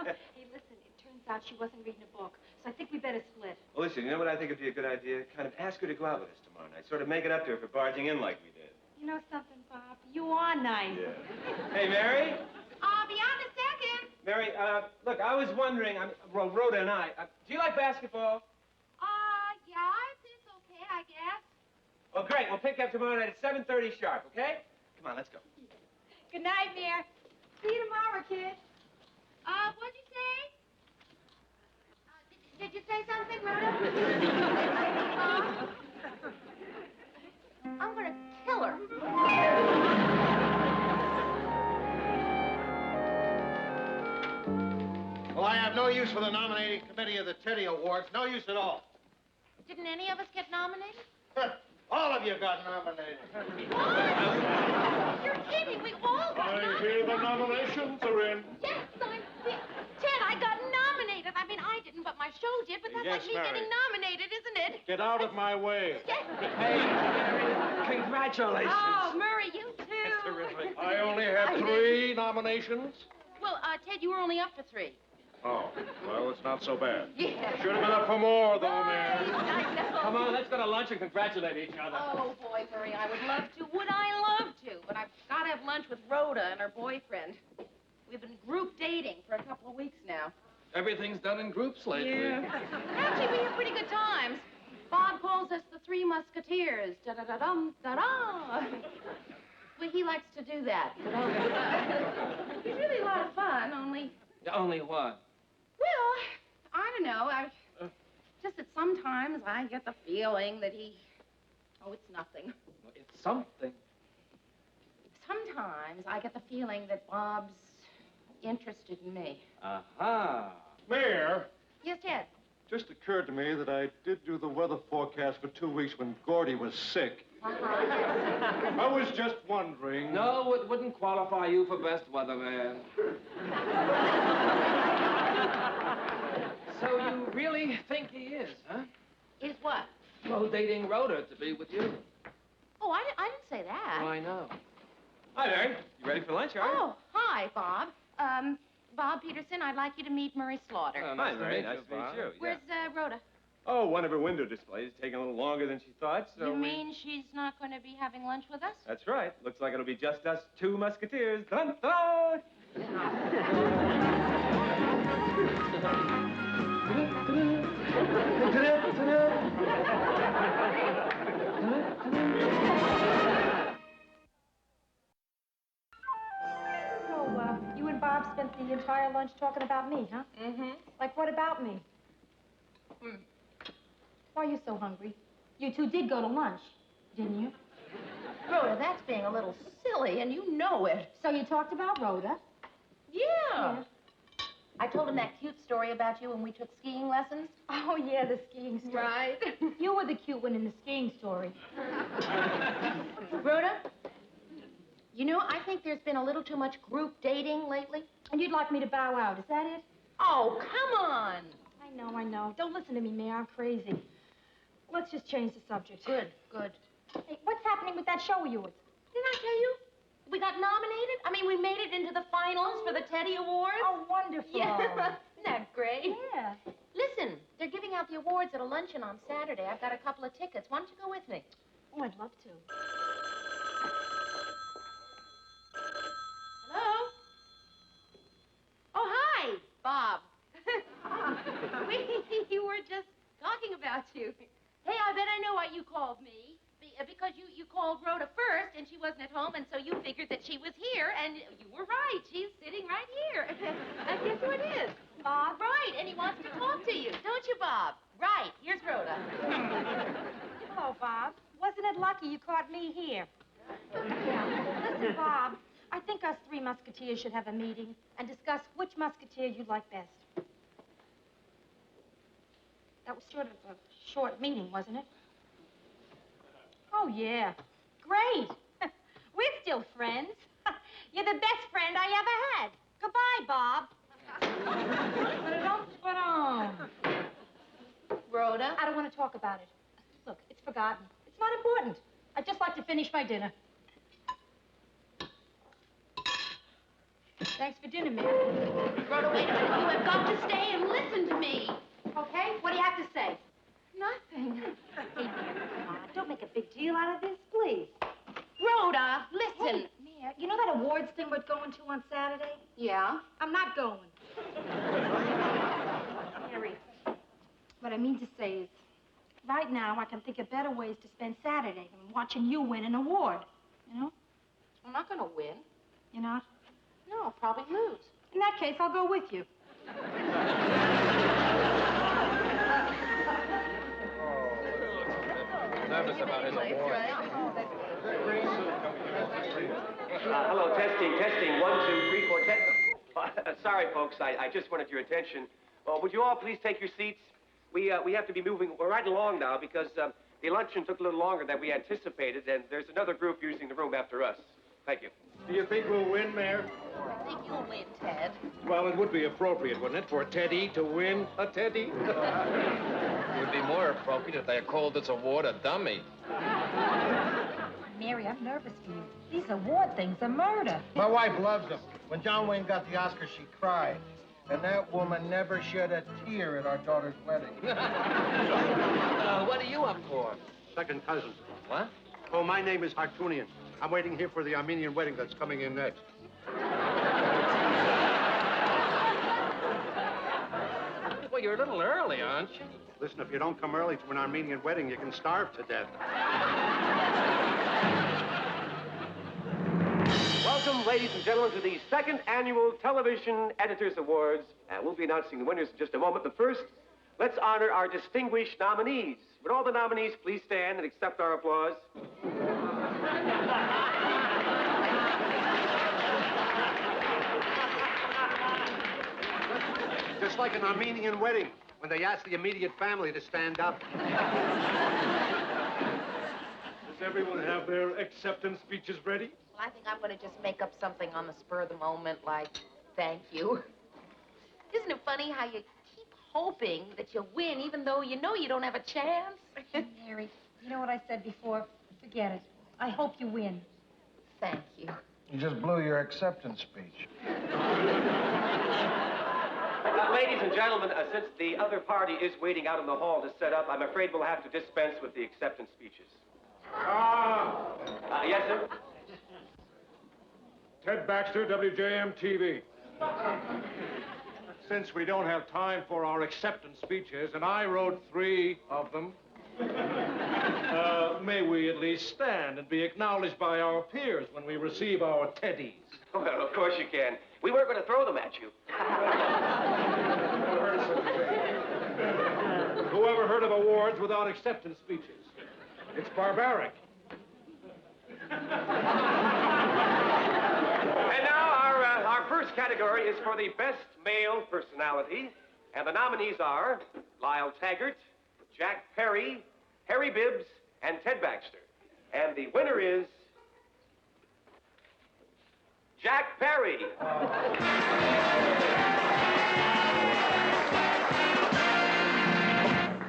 listen, it turns out she wasn't reading a book, so I think we better split. Well, listen, you know what I think would be a good idea? Kind of ask her to go out with us tomorrow night. Sort of make it up to her for barging in like we did. You know something, Bob? You are nice. Yeah. Hey, Mary? I'll be on a second. Mary, look, I was wondering, well, Rhoda and I, do you like basketball? Yeah, it's okay, I guess. Well, great. We'll pick up tomorrow night at 7:30 sharp, okay? Come on, let's go. Good night, Mary. See you tomorrow, kid. What'd you say? Did you say something, Rhoda? I'm gonna kill her. Well, I have no use for the nominating committee of the Teddy Awards. No use at all. Didn't any of us get nominated? All of you got nominated. You're kidding. We all got nominated. I hear the nominations are in. Yes, Ted, I got nominated. I mean, I didn't, but my show did. But that's Yes, like me Mary. getting nominated, isn't it? Get out of my way. Yes. Hey, Mary, congratulations. Oh, Murray, you too. That's terrific. I only have 3 nominations. Well, Ted, you were only up for 3. Oh, well, it's not so bad. Yeah. Should have been up for more, though, Right, man. I know. Come on, let's go to lunch and congratulate each other. Oh, boy, Murray, I would love to. Would I love to? But I've got to have lunch with Rhoda and her boyfriend. We've been group dating for a couple of weeks now. Everything's done in groups lately. Actually, we have pretty good times. Bob calls us the Three Musketeers. Da-da-da-dum, da-da. Well, he likes to do that. He's really a lot of fun, only... Only what? Well, I don't know. Just that sometimes I get the feeling that he... Oh, it's nothing. It's something. Sometimes I get the feeling that Bob's interested in me. Aha. Mayor, Yes, Ted? just occurred to me that I did do the weather forecast for 2 weeks when Gordy was sick. I was just wondering. No, it wouldn't qualify you for best weatherman. So you really think he is, huh? Is what? Well, dating Rhoda to be with you. Oh, I didn't say that. Oh, I know. Hi, Mary. You ready for lunch, are you? Oh, hi, Bob. Bob Peterson, I'd like you to meet Murray Slaughter. Hi, Mary. Nice to meet you. Where's Rhoda? Oh, one of her window displays taking a little longer than she thought, so You mean she's not going to be having lunch with us? That's right. Looks like it'll be just us two musketeers. Dun, dun. So, you and Bob spent the entire lunch talking about me, huh? Mm-hmm. Like, what about me? Why are you so hungry? You two did go to lunch, didn't you? Rhoda, that's being a little silly, and you know it. So you talked about Rhoda? Yeah. I told him that cute story about you when we took skiing lessons. Oh, yeah, the skiing story. Right. You were the cute one in the skiing story. Rhoda, you know, I think there's been a little too much group dating lately. And you'd like me to bow out, is that it? Oh, come on. I know. Don't listen to me, Mayor. I'm crazy. Let's just change the subject. Good. Hey, what's happening with that show of yours? Didn't I tell you? We got nominated. I mean, we made it into the finals for the Teddy Awards. Oh, wonderful. Yeah. Isn't that great? Yeah. Listen, they're giving out the awards at a luncheon on Saturday. I've got a couple of tickets. Why don't you go with me? Oh, I'd love to. Hello? Oh, hi, Bob. We were just talking about you. Hey, I bet I know why you called me. Because you called Rhoda first, and she wasn't at home, and so you figured that she was here, and you were right. She's sitting right here. And guess who it is? Bob. Right, and he wants to talk to you. Don't you, Bob? Right, here's Rhoda. Hello, Bob. Wasn't it lucky you caught me here? Listen, Bob, I think us three musketeers should have a meeting and discuss which musketeer you'd like best. That was sort of a short meeting, wasn't it? Oh, yeah. Great. We're still friends. You're the best friend I ever had. Goodbye, Bob. Rhoda? I don't want to talk about it. Look, it's forgotten. It's not important. I'd just like to finish my dinner. Thanks for dinner, Mary. Rhoda, wait a minute. You have got to stay and listen to me. Okay? What do you have to say? Nothing. Hey, Mary, come on. Don't make a big deal out of this, please. Rhoda, listen. Hey, Mary, you know that awards thing we're going to on Saturday? Yeah? I'm not going. Mary, what I mean to say is, right now I can think of better ways to spend Saturday than watching you win an award. You know? I'm not going to win. You're not? No, I'll probably lose. In that case, I'll go with you. Nervous about his award. Hello, testing. 1, 2, 3, 4, test. Sorry, folks, I just wanted your attention. Would you all please take your seats? We have to be moving right along now because the luncheon took a little longer than we anticipated, and there's another group using the room after us. Thank you. Do you think we'll win, Mayor? I think you'll win, Ted. Well, it would be appropriate, wouldn't it, for Teddy to win a Teddy? It would be more appropriate if they called this award a dummy. Mary, I'm nervous for you. These award things are murder. My wife loves them. When John Wayne got the Oscar, she cried. And that woman never shed a tear at our daughter's wedding. What are you up for? Second cousin. What? Oh, my name is Hartunian. I'm waiting here for the Armenian wedding that's coming in next. Well, you're a little early, aren't you? Listen, if you don't come early to an Armenian wedding, you can starve to death. Welcome, ladies and gentlemen, to the second annual Television Editors Awards. We'll be announcing the winners in just a moment. But first, let's honor our distinguished nominees. Would all the nominees please stand and accept our applause? Just like an Armenian wedding, when they ask the immediate family to stand up. Does everyone have their acceptance speeches ready? Well, I think I'm going to just make up something on the spur of the moment, like, thank you. Isn't it funny how you keep hoping that you'll win even though you know you don't have a chance? Mary, you know what I said before? Forget it. I hope you win. Thank you. You just blew your acceptance speech. Ladies and gentlemen, since the other party is waiting out in the hall to set up, I'm afraid we'll have to dispense with the acceptance speeches. Yes, sir? Ted Baxter, WJM-TV. Since we don't have time for our acceptance speeches, and I wrote 3 of them, may we at least stand and be acknowledged by our peers when we receive our teddies? Well, of course you can. We weren't going to throw them at you. Who ever heard of awards without acceptance speeches? It's barbaric. And now our first category is for the best male personality, and the nominees are Lyle Taggart, Jack Perry, Harry Bibbs, and Ted Baxter. And the winner is Jack Perry.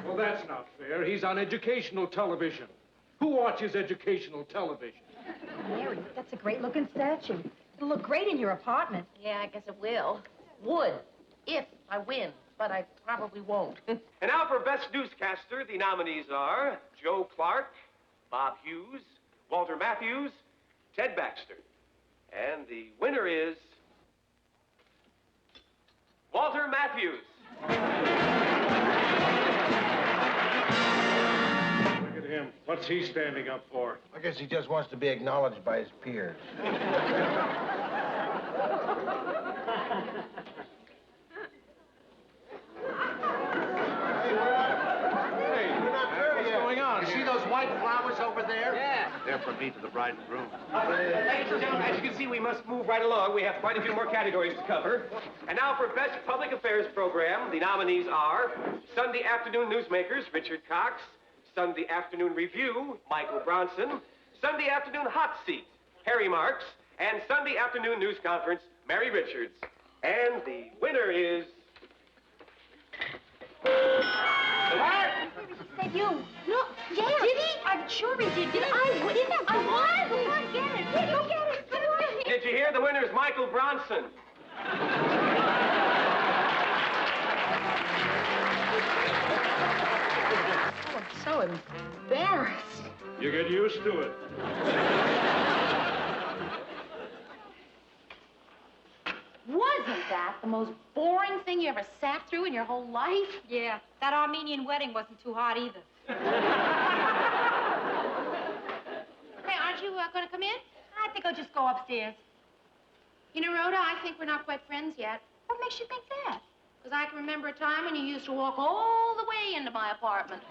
Well, that's not fair. He's on educational television. Who watches educational television? Mary, that's a great-looking statue. It'll look great in your apartment. Yeah, I guess it will. Would, if I win, but I probably won't. And now for Best Newscaster, the nominees are Joe Clark, Bob Hughes, Walter Matthews, Ted Baxter. And the winner is Walter Matthews. Look at him. What's he standing up for? I guess he just wants to be acknowledged by his peers. What's going on? You see those white flowers over there? Yeah. They're for me to the bride and groom. Ladies and gentlemen, as you can see, we must move right along. We have quite a few more categories to cover. And now for Best Public Affairs Program, the nominees are Sunday Afternoon Newsmakers, Richard Cox, Sunday Afternoon Review, Michael Bronson, Sunday Afternoon Hot Seat, Harry Marks, and Sunday Afternoon News Conference, Mary Richards. And the winner is... What? He said you. No, yeah. Did he? I'm sure he did. Did I win? I won. Come on, get it. Yeah, go get it. Come on. Did you hear? The winner is Michael Bronson. Oh, I'm so embarrassed. You get used to it. Wasn't that the most boring thing you ever sat through in your whole life? Yeah, that Armenian wedding wasn't too hot either. Hey, aren't you going to come in? I think I'll just go upstairs. You know, Rhoda, I think we're not quite friends yet. What makes you think that? Because I can remember a time when you used to walk all the way into my apartment.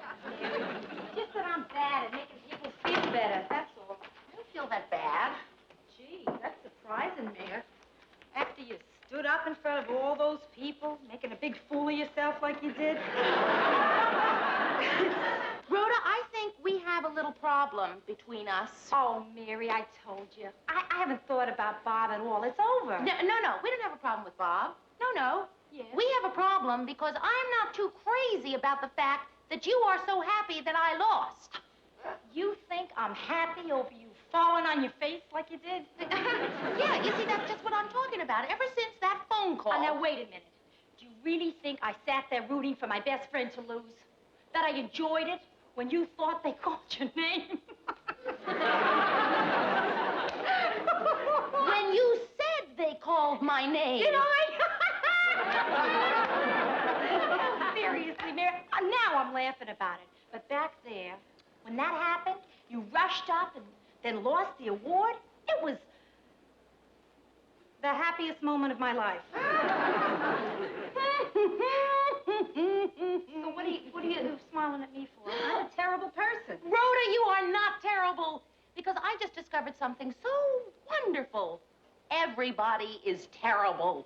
Just that I'm bad at making people feel better, that's all. I don't feel that bad. Gee, that's surprising, Mayor. After you stood up in front of all those people, making a big fool of yourself like you did. Rhoda, I think we have a little problem between us. Oh, Mary, I told you. I haven't thought about Bob at all. It's over. No, we don't have a problem with Bob. No. Yes. We have a problem because I'm not too crazy about the fact that you are so happy that I lost. You think I'm happy over you falling on your face like you did? Yeah, you see, that's just what I'm talking about. Ever since that phone call. Oh, now, wait a minute. Do you really think I sat there rooting for my best friend to lose? That I enjoyed it when you thought they called your name? When you said they called my name. Did I? Seriously, Mary, now I'm laughing about it. But back there, when that happened, you rushed up and then lost the award. It was the happiest moment of my life. So what are you smiling at me for? I'm a terrible person. Rhoda, you are not terrible. Because I just discovered something so wonderful. Everybody is terrible.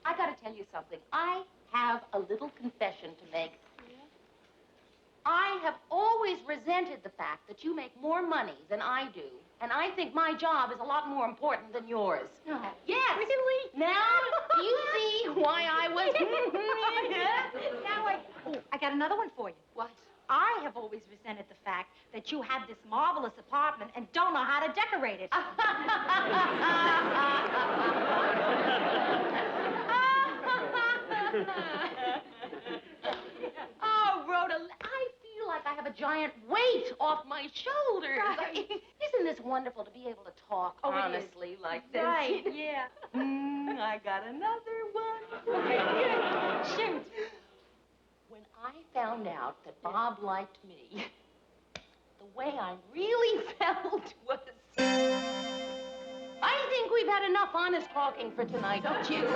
I gotta tell you something. I have a little confession to make. I have always resented the fact that you make more money than I do, and I think my job is a lot more important than yours. No. Yes. Really? Now, do you see why I was... Now I got another one for you. What? I have always resented the fact that you have this marvelous apartment and don't know how to decorate it. Oh, Rhoda, I feel like I have a giant weight off my shoulders. Right. Isn't this wonderful to be able to talk Oh, it is. honestly like this? Right, yeah. I got another one. Shoot. When I found out that Bob liked me, the way I really felt was... I think we've had enough honest talking for tonight, don't you?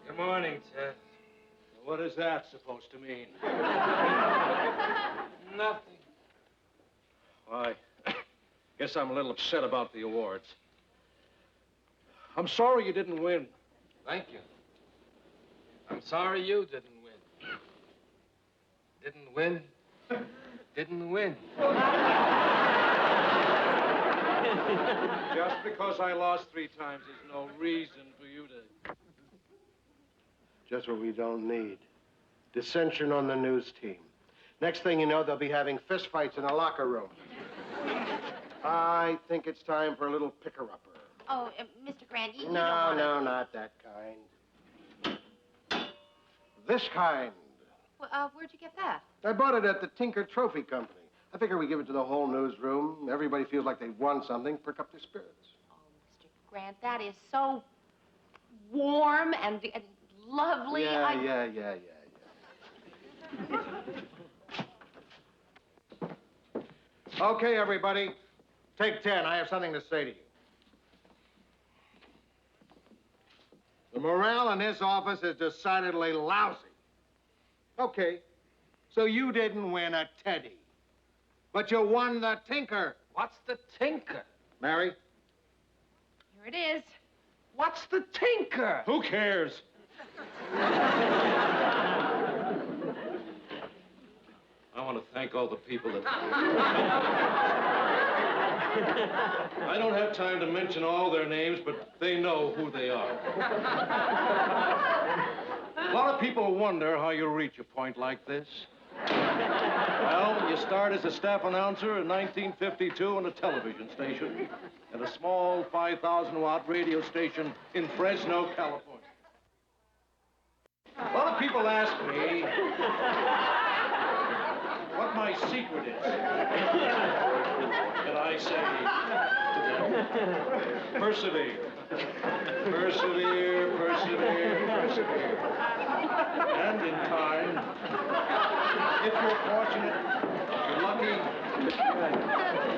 Good morning, Ted. What is that supposed to mean? Nothing. I guess I'm a little upset about the awards. I'm sorry you didn't win. Thank you. I'm sorry you didn't win. Didn't win. Didn't win. Just because I lost 3 times is no reason for you to... Just what we don't need. Dissension on the news team. Next thing you know, they'll be having fistfights in a locker room. I think it's time for a little picker-upper. Oh, Mr. Grant, you No, don't want no, not that kind. This kind. Well, where'd you get that? I bought it at the Tinker Trophy Company. I figure we give it to the whole newsroom. Everybody feels like they won something, perk up their spirits. Oh, Mr. Grant, that is so warm and lovely. Yeah. Okay, everybody. Take 10. I have something to say to you. The morale in this office is decidedly lousy. Okay, so you didn't win a Teddy, but you won the Tinker. What's the Tinker? Mary? Here it is. What's the Tinker? Who cares? I want to thank all the people that... I don't have time to mention all their names, but they know who they are. A lot of people wonder how you reach a point like this. Well, you start as a staff announcer in 1952 on a television station at a small 5,000-watt radio station in Fresno, California. A lot of people ask me what my secret is. And I say to them, persevere. Persevere, persevere, persevere. And in time, if you're fortunate, if you're lucky,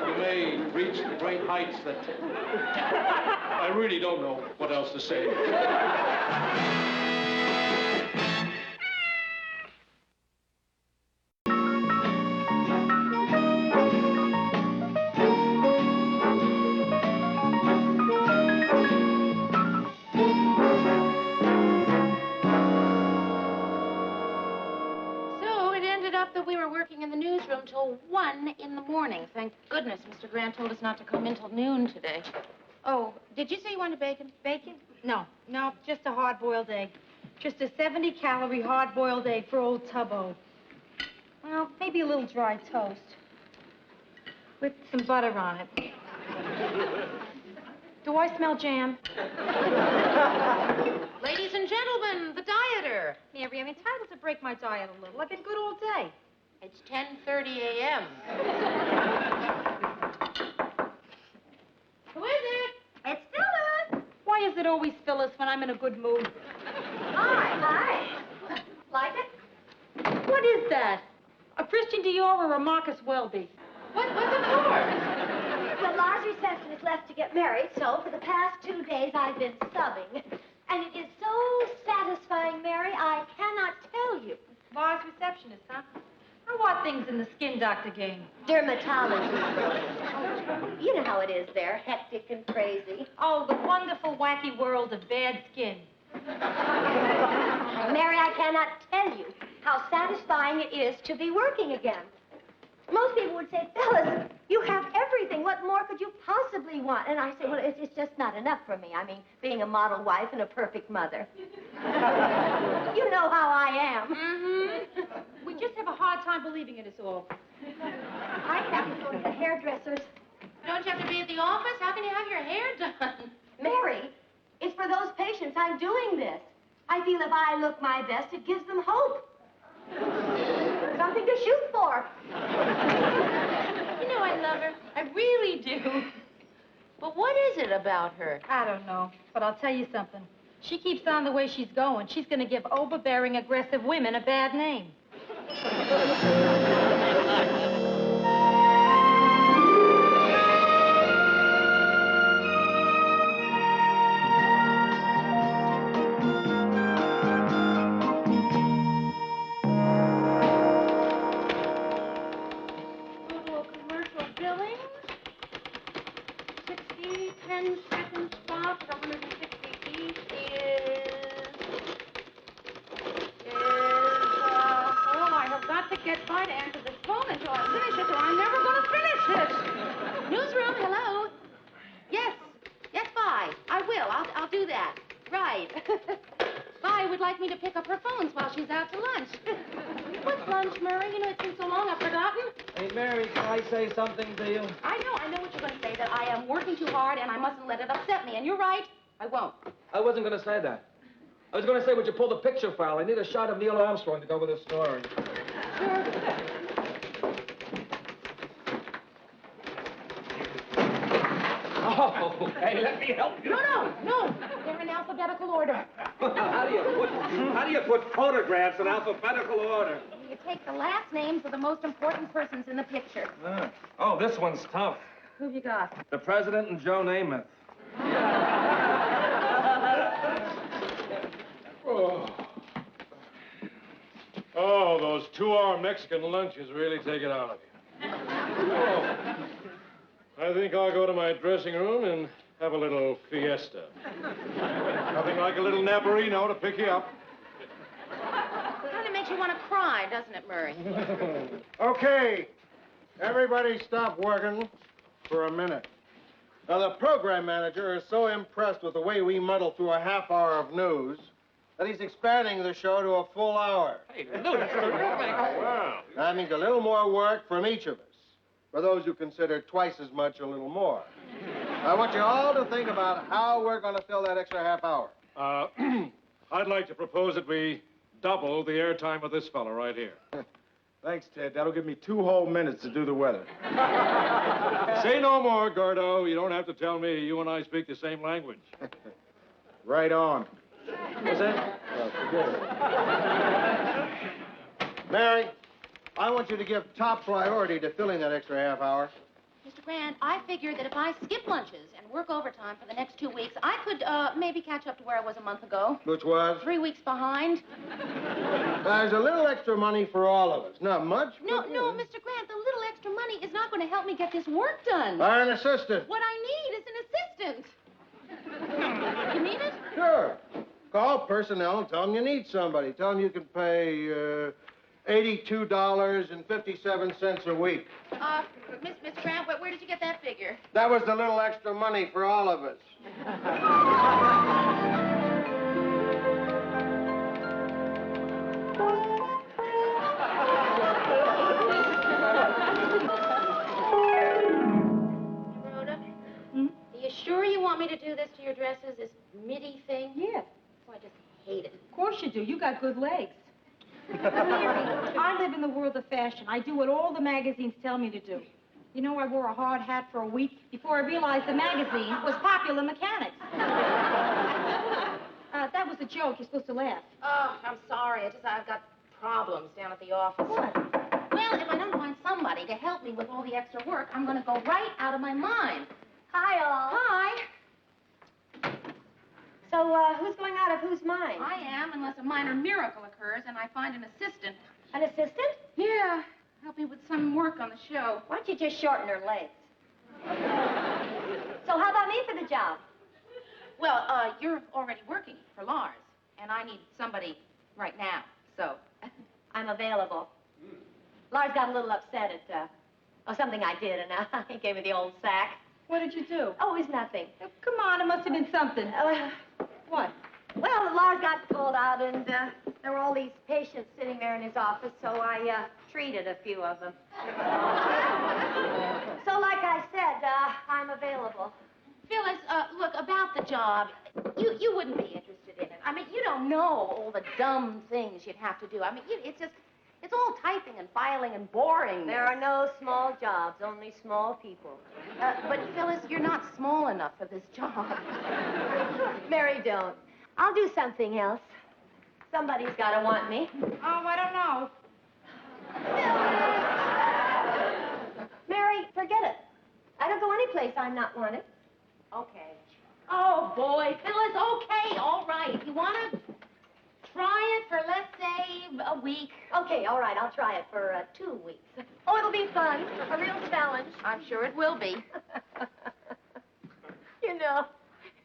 you may reach the great heights that... I really don't know what else to say. In the newsroom till 1 in the morning. Thank goodness Mr. Grant told us not to come in till noon today. Oh, did you say you wanted bacon? Bacon? No, just a hard-boiled egg. Just a 70-calorie hard-boiled egg for old Tubbo. Well, maybe a little dry toast. With some butter on it. Do I smell jam? Ladies and gentlemen, the dieter. Mary, I'm entitled to break my diet a little. I've been good all day. It's 10:30 a.m. Who is it? It's Phyllis. Why is it always Phyllis when I'm in a good mood? Hi. Like it? What is that? A Christian Dior or a Marcus Welby? What's it for? Well, Laura's receptionist left to get married, so for the past 2 days I've been subbing. And it is so satisfying, Mary, I cannot tell you. Laura's receptionist, huh? How are things in the skin doctor game? Dermatology. You know how it is there, hectic and crazy. Oh, the wonderful, wacky world of bad skin. Mary, I cannot tell you how satisfying it is to be working again. Most people would say, Phyllis, you have everything. What more could you possibly want? And I say, well, it's just not enough for me. I mean, being a model wife and a perfect mother. You know how I am. Mm-hmm. We just have a hard time believing it is all. I have to go to the hairdresser's. Don't you have to be at the office? How can you have your hair done? Mary, it's for those patients I'm doing this. I feel if I look my best, it gives them hope. Something to shoot for. You know I love her. I really do. But what is it about her? I don't know, but I'll tell you something. She keeps on the way she's going. She's going to give overbearing, aggressive women a bad name. Commercial billing. 60, 10 second stop, 160 each oh, I have got to get by to answer this phone until I finish it, or I'm never going to finish it. Newsroom, hello. Yes. Yes, Vi. I will. I'll do that. Right. Vi would like me to pick up her phones while she's out to lunch. What's lunch, Murray? You know, it's been so long I've forgotten. Hey, Mary, can I say something to you? I know what you're going to say, that I am working too hard and I mustn't let it upset me. And you're right. I won't. I wasn't going to say that. I was going to say, would you pull the picture file? I need a shot of Neil Armstrong to go with this story. Sure. Oh, hey, let me help you. No. They're in alphabetical order. How do you put photographs in alphabetical order? You take the last names of the most important persons in the picture. Oh, this one's tough. Who've you got? The president and Joe Namath. Oh, those 2-hour Mexican lunches really take it out of you. Oh. I think I'll go to my dressing room and have a little fiesta. Nothing like a little Napolino to pick you up. Kind of makes you want to cry, doesn't it, Murray? Okay, everybody stop working for a minute. Now, the program manager is so impressed with the way we muddle through a half hour of news that he's expanding the show to a full hour. Hey, Lou, that's terrific. Wow. That means a little more work from each of us. For those who consider twice as much a little more. I want you all to think about how we're going to fill that extra half hour. I'd like to propose that we double the airtime of this fella right here. Thanks, Ted. That'll give me 2 whole minutes to do the weather. Say no more, Gordo. You don't have to tell me. You and I speak the same language. Right on. What's that? Mary, I want you to give top priority to filling that extra half hour. Mr. Grant, I figured that if I skip lunches and work overtime for the next 2 weeks, I could maybe catch up to where I was a month ago. Which was? 3 weeks behind. There's a little extra money for all of us. Not much. No, Mr. Grant, the little extra money is not going to help me get this work done. Buy an assistant. What I need is an assistant. You need it? Sure. Call personnel and tell them you need somebody. Tell them you can pay $82.57 a week. Mr. Grant, where did you get that figure? That was the little extra money for all of us. Rhoda, are you sure you want me to do this to your dresses, this midi thing? Yeah. Oh, I just hate it. Of course you do. You got good legs. I live in the world of fashion. I do what all the magazines tell me to do. You know, I wore a hard hat for a week before I realized the magazine was Popular Mechanics. That was a joke. You're supposed to laugh. Oh, I'm sorry. I've got problems down at the office. What? Well, Phyllis, if I don't find somebody to help me with all the extra work, I'm going to go right out of my mind. Hi, all. Hi. So, who's going out of whose mind? I am, unless a minor miracle occurs and I find an assistant. An assistant? Yeah. Help me with some work on the show. Why don't you just shorten her legs? So how about me for the job? Well, you're already working for Lars, and I need somebody right now, so... I'm available. Lars got a little upset at, something I did, and he gave me the old sack. What did you do? Oh, it's nothing. Oh, come on, it must have been something. What? Well, Lars got called out, and there were all these patients sitting there in his office, so I treated a few of them. So, like I said, I'm available. Phyllis, look, about the job, you wouldn't be interested in it. I mean, you don't know all the dumb things you'd have to do. I mean, it's just, it's all typing and filing and boring. There are no small jobs, only small people. But, Phyllis, you're not small enough for this job. Mary, don't. I'll do something else. Somebody's got to want me. Oh, I don't know. Mary, forget it. I don't go any place I'm not wanted. Okay. Oh, boy. Phyllis, okay, all right. You want to try it for, let's say, a week? Okay, all right. I'll try it for 2 weeks. Oh, it'll be fun. A real challenge. I'm sure it will be. You know,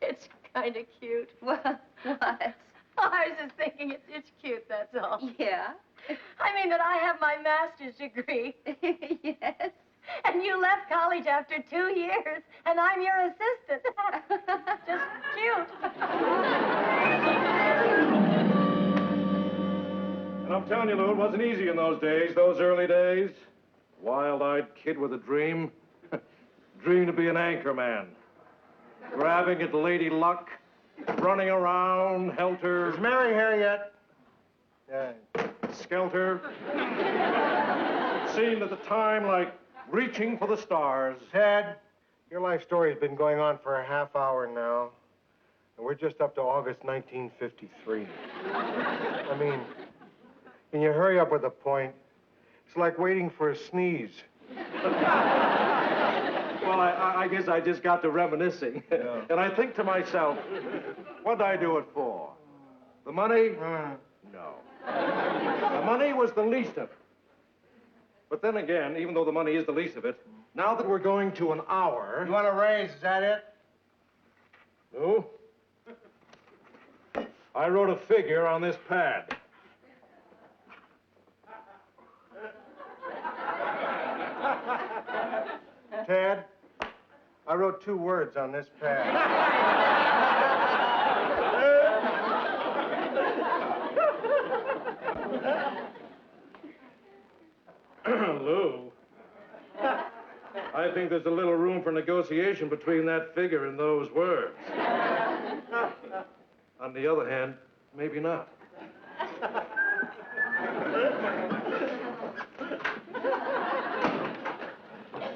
it's kind of cute. What? I was just thinking it's cute, that's all. Yeah? I mean that I have my master's degree. Yes. And you left college after 2 years, and I'm your assistant. Just cute. And I'm telling you, Lou, it wasn't easy in those days, those early days. Wild-eyed kid with a dream. Dream to be an anchor man. Grabbing at Lady Luck, running around, helter... Is Mary here yet? Yeah. Skelter. It seemed at the time like reaching for the stars. Ted, your life story's been going on for a half hour now. And we're just up to August 1953. I mean, can you hurry up with the point? It's like waiting for a sneeze. Well, I guess I just got to reminiscing. Yeah. And I think to myself, what'd I do it for? The money? No. The money was the least of it. But then again, even though the money is the least of it, now that we're going to an hour... You want a raise, is that it? No. I wrote a figure on this pad. Ted, I wrote 2 words on this pad. Lou, I think there's a little room for negotiation between that figure and those words. On the other hand, maybe not.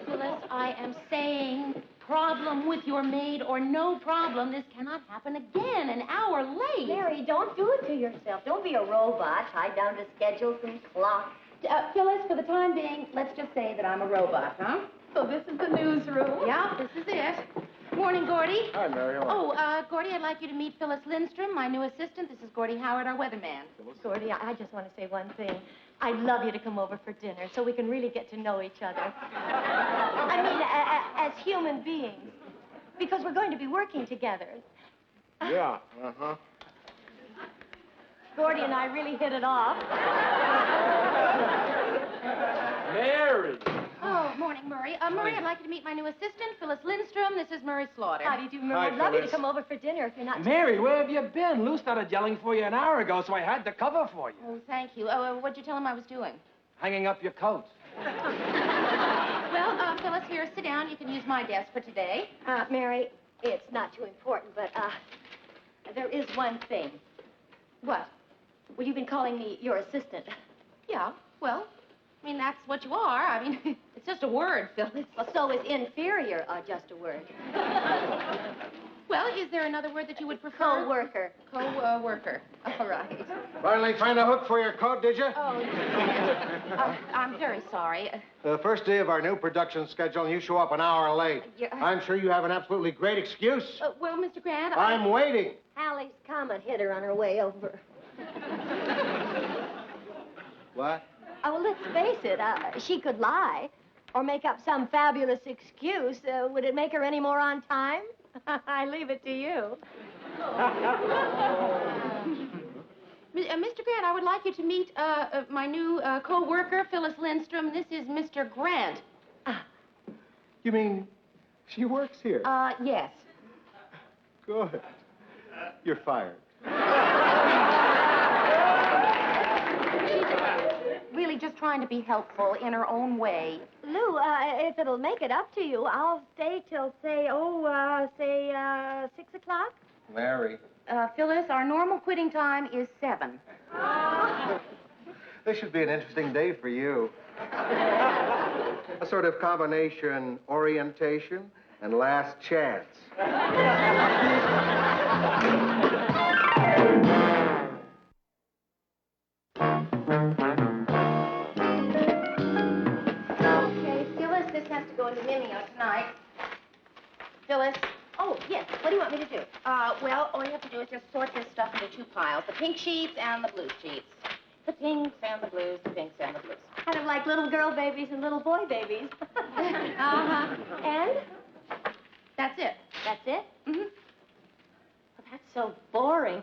Phyllis, I am saying, problem with your maid or no problem, this cannot happen again, an hour late. Mary, don't do it to yourself. Don't be a robot tied down to schedules and clocks. Phyllis, for the time being, let's just say that I'm a robot, huh? So this is the newsroom? Yeah, this is it. Morning, Gordy. Hi, Mary. Oh, Gordy, I'd like you to meet Phyllis Lindstrom, my new assistant. This is Gordy Howard, our weatherman. Gordy, I just want to say one thing. I'd love you to come over for dinner so we can really get to know each other. I mean, as human beings. Because we're going to be working together. Yeah, uh-huh. Gordy and I really hit it off. Mary! Oh, morning, Murray. Murray, I'd like you to meet my new assistant, Phyllis Lindstrom. This is Murray Slaughter. How do you do, Mary? Hi, I'd love you to Phyllis. come over for dinner if you're not... Mary, where have you been? Lou started yelling for you an hour ago, so I had to cover for you. Oh, thank you. What'd you tell him I was doing? Hanging up your coat. Well, Phyllis, here, sit down. You can use my desk for today. Mary, it's not too important, but, there is one thing. What? Well, you've been calling me your assistant. Yeah, well, I mean, that's what you are. I mean, it's just a word, Phyllis. Well, so is inferior just a word. Well, is there another word that you would prefer? Co-worker. Co-worker. All right. Finally find a hook for your coat, did you? Oh, I'm very sorry. The first day of our new production schedule, and you show up an hour late. Yeah. I'm sure you have an absolutely great excuse. Well, Mr. Grant, I'm waiting. Hallie's Comet hit her on her way over. What? Oh, well, let's face it. She could lie or make up some fabulous excuse. Would it make her any more on time? I leave it to you. Mr. Grant, I would like you to meet my new co-worker, Phyllis Lindstrom. This is Mr. Grant. You mean she works here? Yes. Good. You're fired. Really just trying to be helpful in her own way. Lou, if it'll make it up to you, I'll stay till, say 6 o'clock. Mary. Phyllis, our normal quitting time is 7. This should be an interesting day for you. A sort of combination orientation and last chance. Okay, Phyllis, this has to go into Mimeo tonight. Phyllis? Oh, yes. What do you want me to do? Well, all you have to do is just sort this stuff into 2 piles. The pink sheets and the blue sheets. The pinks and the blues, the pinks and the blues. Kind of like little girl babies and little boy babies. Uh-huh. And? That's it. That's it? Mm-hmm. Well, that's so boring.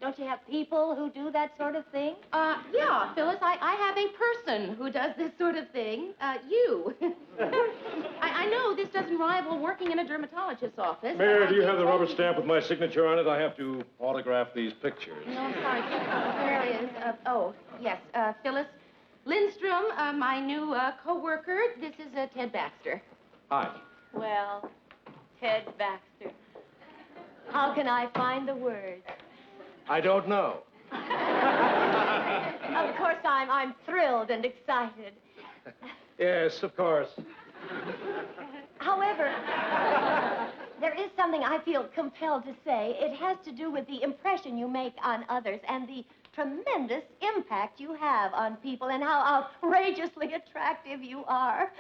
Don't you have people who do that sort of thing? Yeah, Phyllis, I have a person who does this sort of thing. You. I know this doesn't rival working in a dermatologist's office. Mayor, do you have the rubber stamp with my signature on it? I have to autograph these pictures. No, I'm sorry. There it is. Oh, yes. Phyllis Lindstrom, my new co-worker. This is Ted Baxter. Hi. Well, Ted Baxter. How can I find the words? I don't know. Of course, I'm thrilled and excited. Yes, of course. However, there is something I feel compelled to say. It has to do with the impression you make on others and the tremendous impact you have on people and how outrageously attractive you are.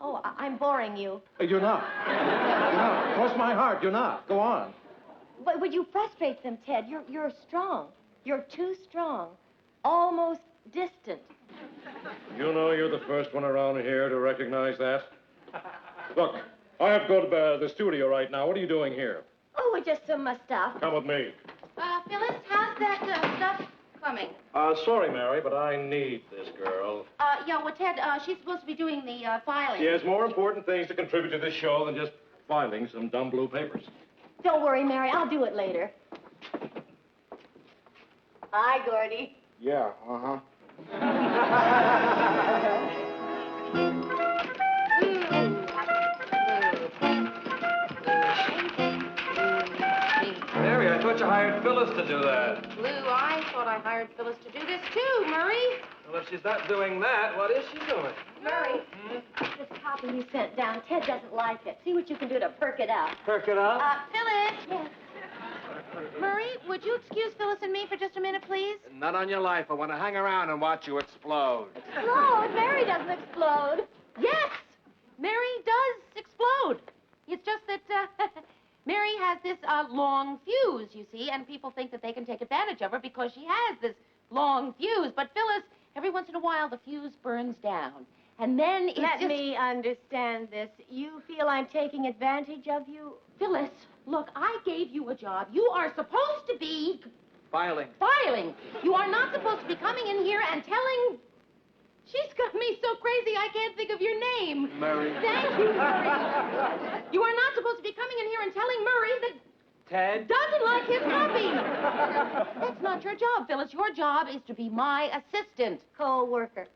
Oh, I'm boring you. You're not. You're not. Cross my heart, you're not. Go on. But would you frustrate them, Ted? You're strong. You're too strong. Almost distant. You know you're the first one around here to recognize that. Look, I have to go to the studio right now. What are you doing here? Oh, just some stuff. Come with me. Phyllis, how's that stuff coming? Sorry, Mary, but I need this girl. Yeah, well, Ted, she's supposed to be doing the filing. She has more important things to contribute to this show than just filing some dumb blue papers. Don't worry, Mary. I'll do it later. Hi, Gordy. Yeah, uh-huh. Mary, I thought you hired Phyllis to do that. Lou, I thought I hired Phyllis to do this too, Murray. Well, if she's not doing that, what is she doing? Murray, this copy you sent down, Ted doesn't like it. See what you can do to perk it up. Perk it up? Phyllis. Yes. Murray, would you excuse Phyllis and me for just a minute, please? Not on your life. I want to hang around and watch you explode. Explode? Mary doesn't explode. Yes, Mary does explode. It's just that Mary has this long fuse, you see, and people think that they can take advantage of her because she has this long fuse. But Phyllis, every once in a while, the fuse burns down. And then it's Let me understand this. You feel I'm taking advantage of you? Phyllis, look, I gave you a job. You are supposed to be... Filing. Filing. You are not supposed to be coming in here and telling... She's got me so crazy I can't think of your name. Murray. Thank you, Murray. You are not supposed to be coming in here and telling Murray that... Ted? Doesn't like his copy. That's not your job, Phyllis. Your job is to be my assistant. Co-worker.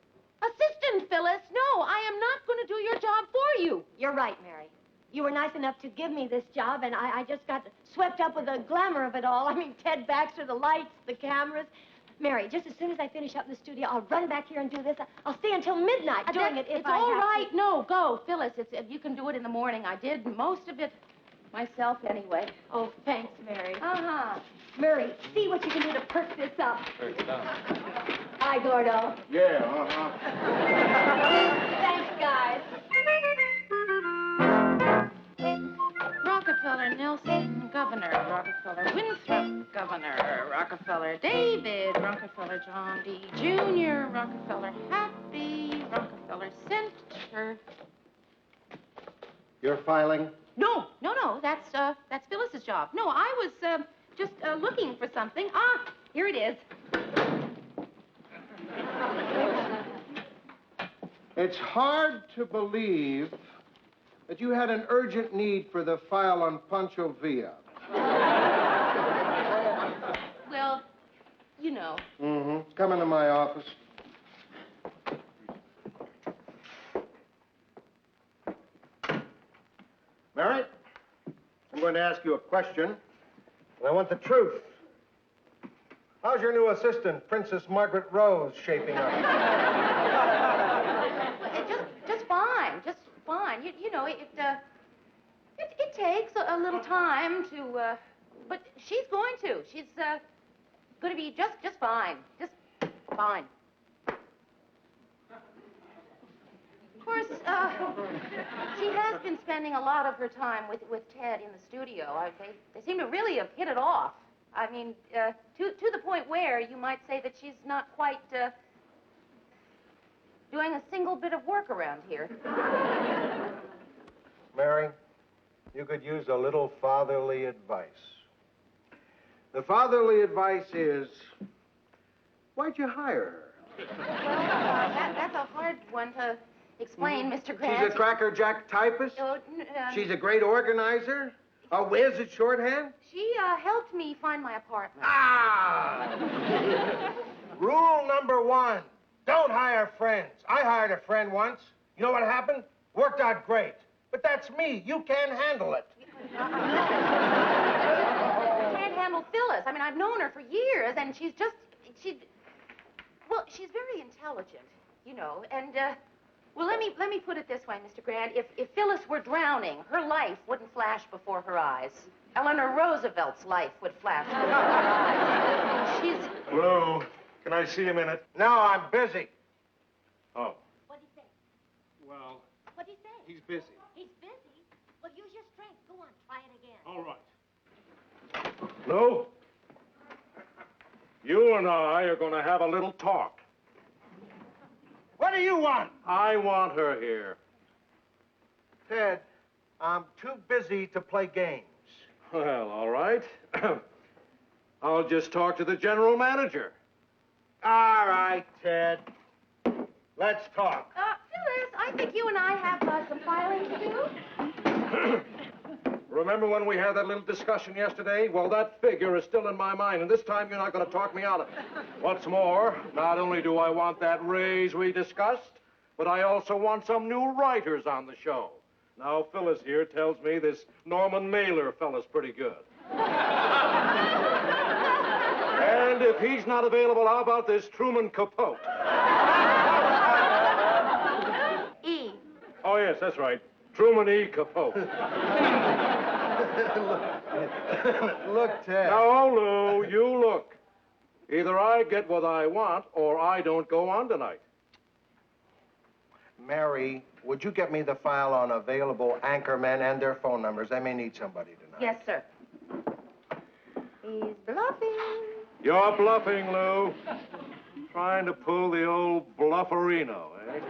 Assistant, Phyllis. No, I am not going to do your job for you. You're right, Mary. You were nice enough to give me this job, and I just got swept up with the glamour of it all. I mean, Ted Baxter, the lights, the cameras. Mary, just as soon as I finish up in the studio, I'll run back here and do this. I'll stay until midnight doing it if it's I all have right. to. No, go, Phyllis. You can do it in the morning. I did most of it myself anyway. Oh, thanks, Mary. Uh-huh. Murray, see what you can do to perk this up. First up. Hi, Gordo. Yeah, Thanks, guys. Rockefeller Nelson, Governor. Rockefeller Winthrop, Governor. Rockefeller David. Rockefeller John D. Jr. Rockefeller Happy. Rockefeller Center. You're filing? No. That's Phyllis's job. No, I was just looking for something. Ah, here it is. It's hard to believe that you had an urgent need for the file on Pancho Villa. Well, you know. Mm-hmm. Come into my office. Mary, I'm going to ask you a question, and I want the truth. How's your new assistant, Princess Margaret Rose, shaping up? Just fine. Just fine. You know, it takes a little time to, but she's going to. She's going to be just fine. Just fine. Of course, she has been spending a lot of her time with Ted in the studio. They seem to really have hit it off. I mean, to the point where you might say that she's not quite doing a single bit of work around here. Mary, you could use a little fatherly advice. The fatherly advice is, why'd you hire her? Well, that's a hard one to explain, Mr. Grant. She's a crackerjack typist? She's a great organizer? A whiz at shorthand? She helped me find my apartment. Rule number 1, don't hire friends. I hired a friend once. You know what happened? Worked out great. But that's me. You can't handle it. Can't handle Phyllis. I mean, I've known her for years, and she's very intelligent, you know, and, well, let me put it this way, Mr. Grant. If Phyllis were drowning, her life wouldn't flash before her eyes. Eleanor Roosevelt's life would flash before her eyes. Lou, can I see a minute? No, I'm busy. Oh. What'd he say? Well, What'd he say? he's busy. He's busy? Well, use your strength. Go on, try it again. All right. Lou, you and I are going to have a little talk. What do you want? I want her here. Ted, I'm too busy to play games. Well, all right. I'll just talk to the general manager. All right, Ted. Let's talk. Phyllis, I think you and I have some filing to do. Remember when we had that little discussion yesterday? Well, that figure is still in my mind, and this time you're not going to talk me out of it. What's more, not only do I want that raise we discussed, but I also want some new writers on the show. Now, Phyllis here tells me this Norman Mailer fella's pretty good. And if he's not available, how about this Truman Capote? E. Oh, yes, that's right. Truman E. Capote. Look, Ted. No, Lou, you look. Either I get what I want, or I don't go on tonight. Mary, would you get me the file on available anchormen and their phone numbers? I may need somebody tonight. Yes, sir. He's bluffing. You're bluffing, Lou. Trying to pull the old blufferino, eh?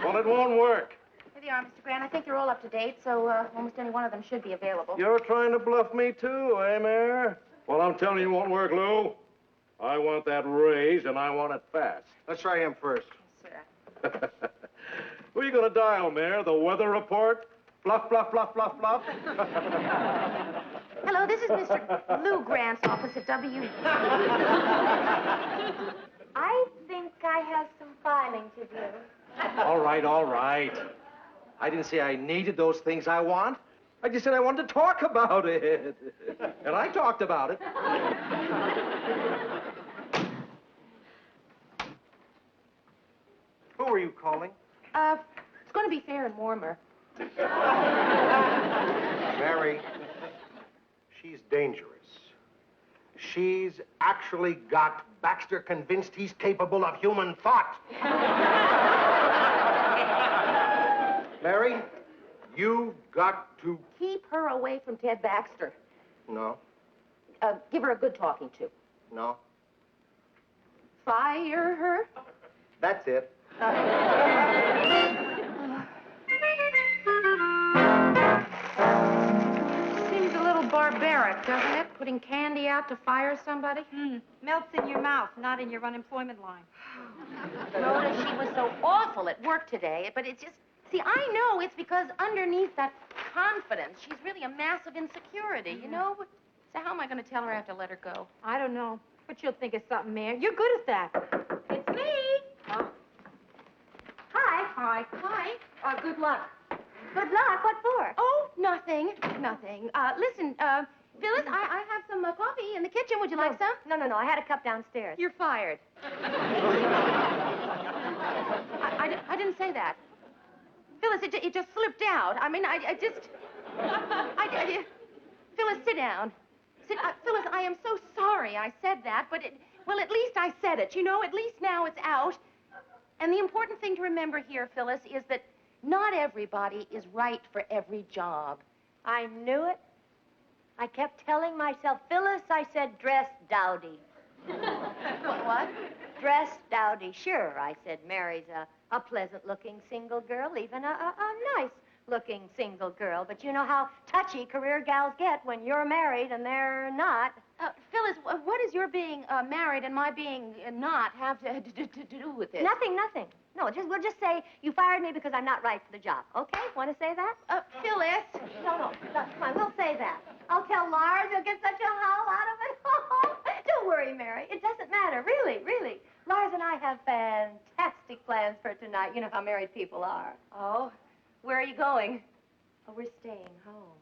Well, it won't work. Here they are, Mr. Grant. I think they're all up to date, so almost any one of them should be available. You're trying to bluff me, too, eh, Mayor? Well, I'm telling you, it won't work, Lou. I want that raise, and I want it fast. Let's try him first. Yes, sir. Who are you going to dial, Mayor? The weather report? Bluff, bluff, bluff, bluff, bluff? Hello, this is Mr. Lou Grant's office at W. I think I have some filing to do. All right, all right. I didn't say I needed those things I want. I just said I wanted to talk about it. And I talked about it. Who are you calling? It's going to be fair and warmer. Mary, she's dangerous. she's actually got Baxter convinced he's capable of human thought. Mary, you've got to... Keep her away from Ted Baxter. No, Give her a good talking to. no, Fire her. that's it. Seems a little barbaric, doesn't it? Putting candy out to fire somebody? Melts in your mouth, not in your unemployment line. Rhoda, she was so awful at work today, but it's just... See, I know it's because underneath that confidence, she's really a massive insecurity, you know? So how am I going to tell her I have to let her go? I don't know, but you'll think of something, Mary. You're good at that. It's me. Oh. Hi. Hi. Hi. Good luck. Good luck? What for? Oh, nothing. Listen, Phyllis, I have some coffee in the kitchen. Would you like some? No. I had a cup downstairs. You're fired. I didn't say that. Phyllis, it just slipped out. I mean, Phyllis, sit down. Phyllis, I am so sorry I said that, but well, at least I said it, you know? At least now it's out. And the important thing to remember here, Phyllis, is that not everybody is right for every job. I knew it. I kept telling myself, Phyllis, I said, dress dowdy. What? Dress dowdy. Sure, I said, Mary's a pleasant-looking single girl, even a nice-looking single girl. But you know how touchy career gals get when you're married and they're not. Phyllis, what does your being married and my being not have to do with this? Nothing. No, we'll just say you fired me because I'm not right for the job. Okay? Want to say that? Phyllis. No, come on, we'll say that. I'll tell Lars. He'll get such a howl out of it. Don't worry, Mary. It doesn't matter, really. Lars and I have fantastic plans for tonight. You know how married people are. Oh, where are you going? Oh, we're staying home.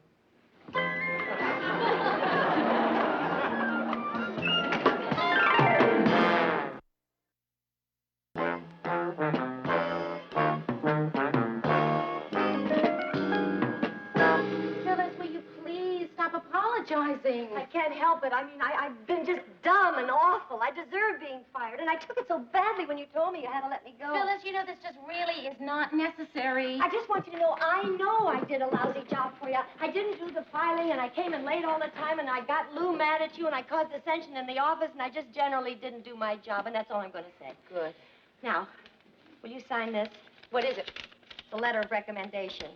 Phyllis, will you please stop apologizing? I can't help it. I mean, I've been just dumb and awful. I deserve being fired, and I took it so badly when you told me you had to let me go. Phyllis, you know, this just really is not necessary. I just want you to know I did a lousy job for you. I didn't do the filing, and I came in late all the time, and I got Lou mad at you, and I caused dissension in the office, and I just generally didn't do my job, and that's all I'm going to say. Good. Now, will you sign this? What is it? The letter of recommendation.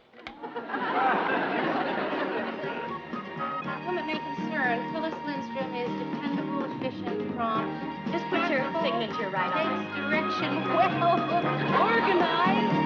Woman may concern, Phyllis Lindstrom is dependable, efficient, prompt. Just put your signature right on it. Takes direction well, organized.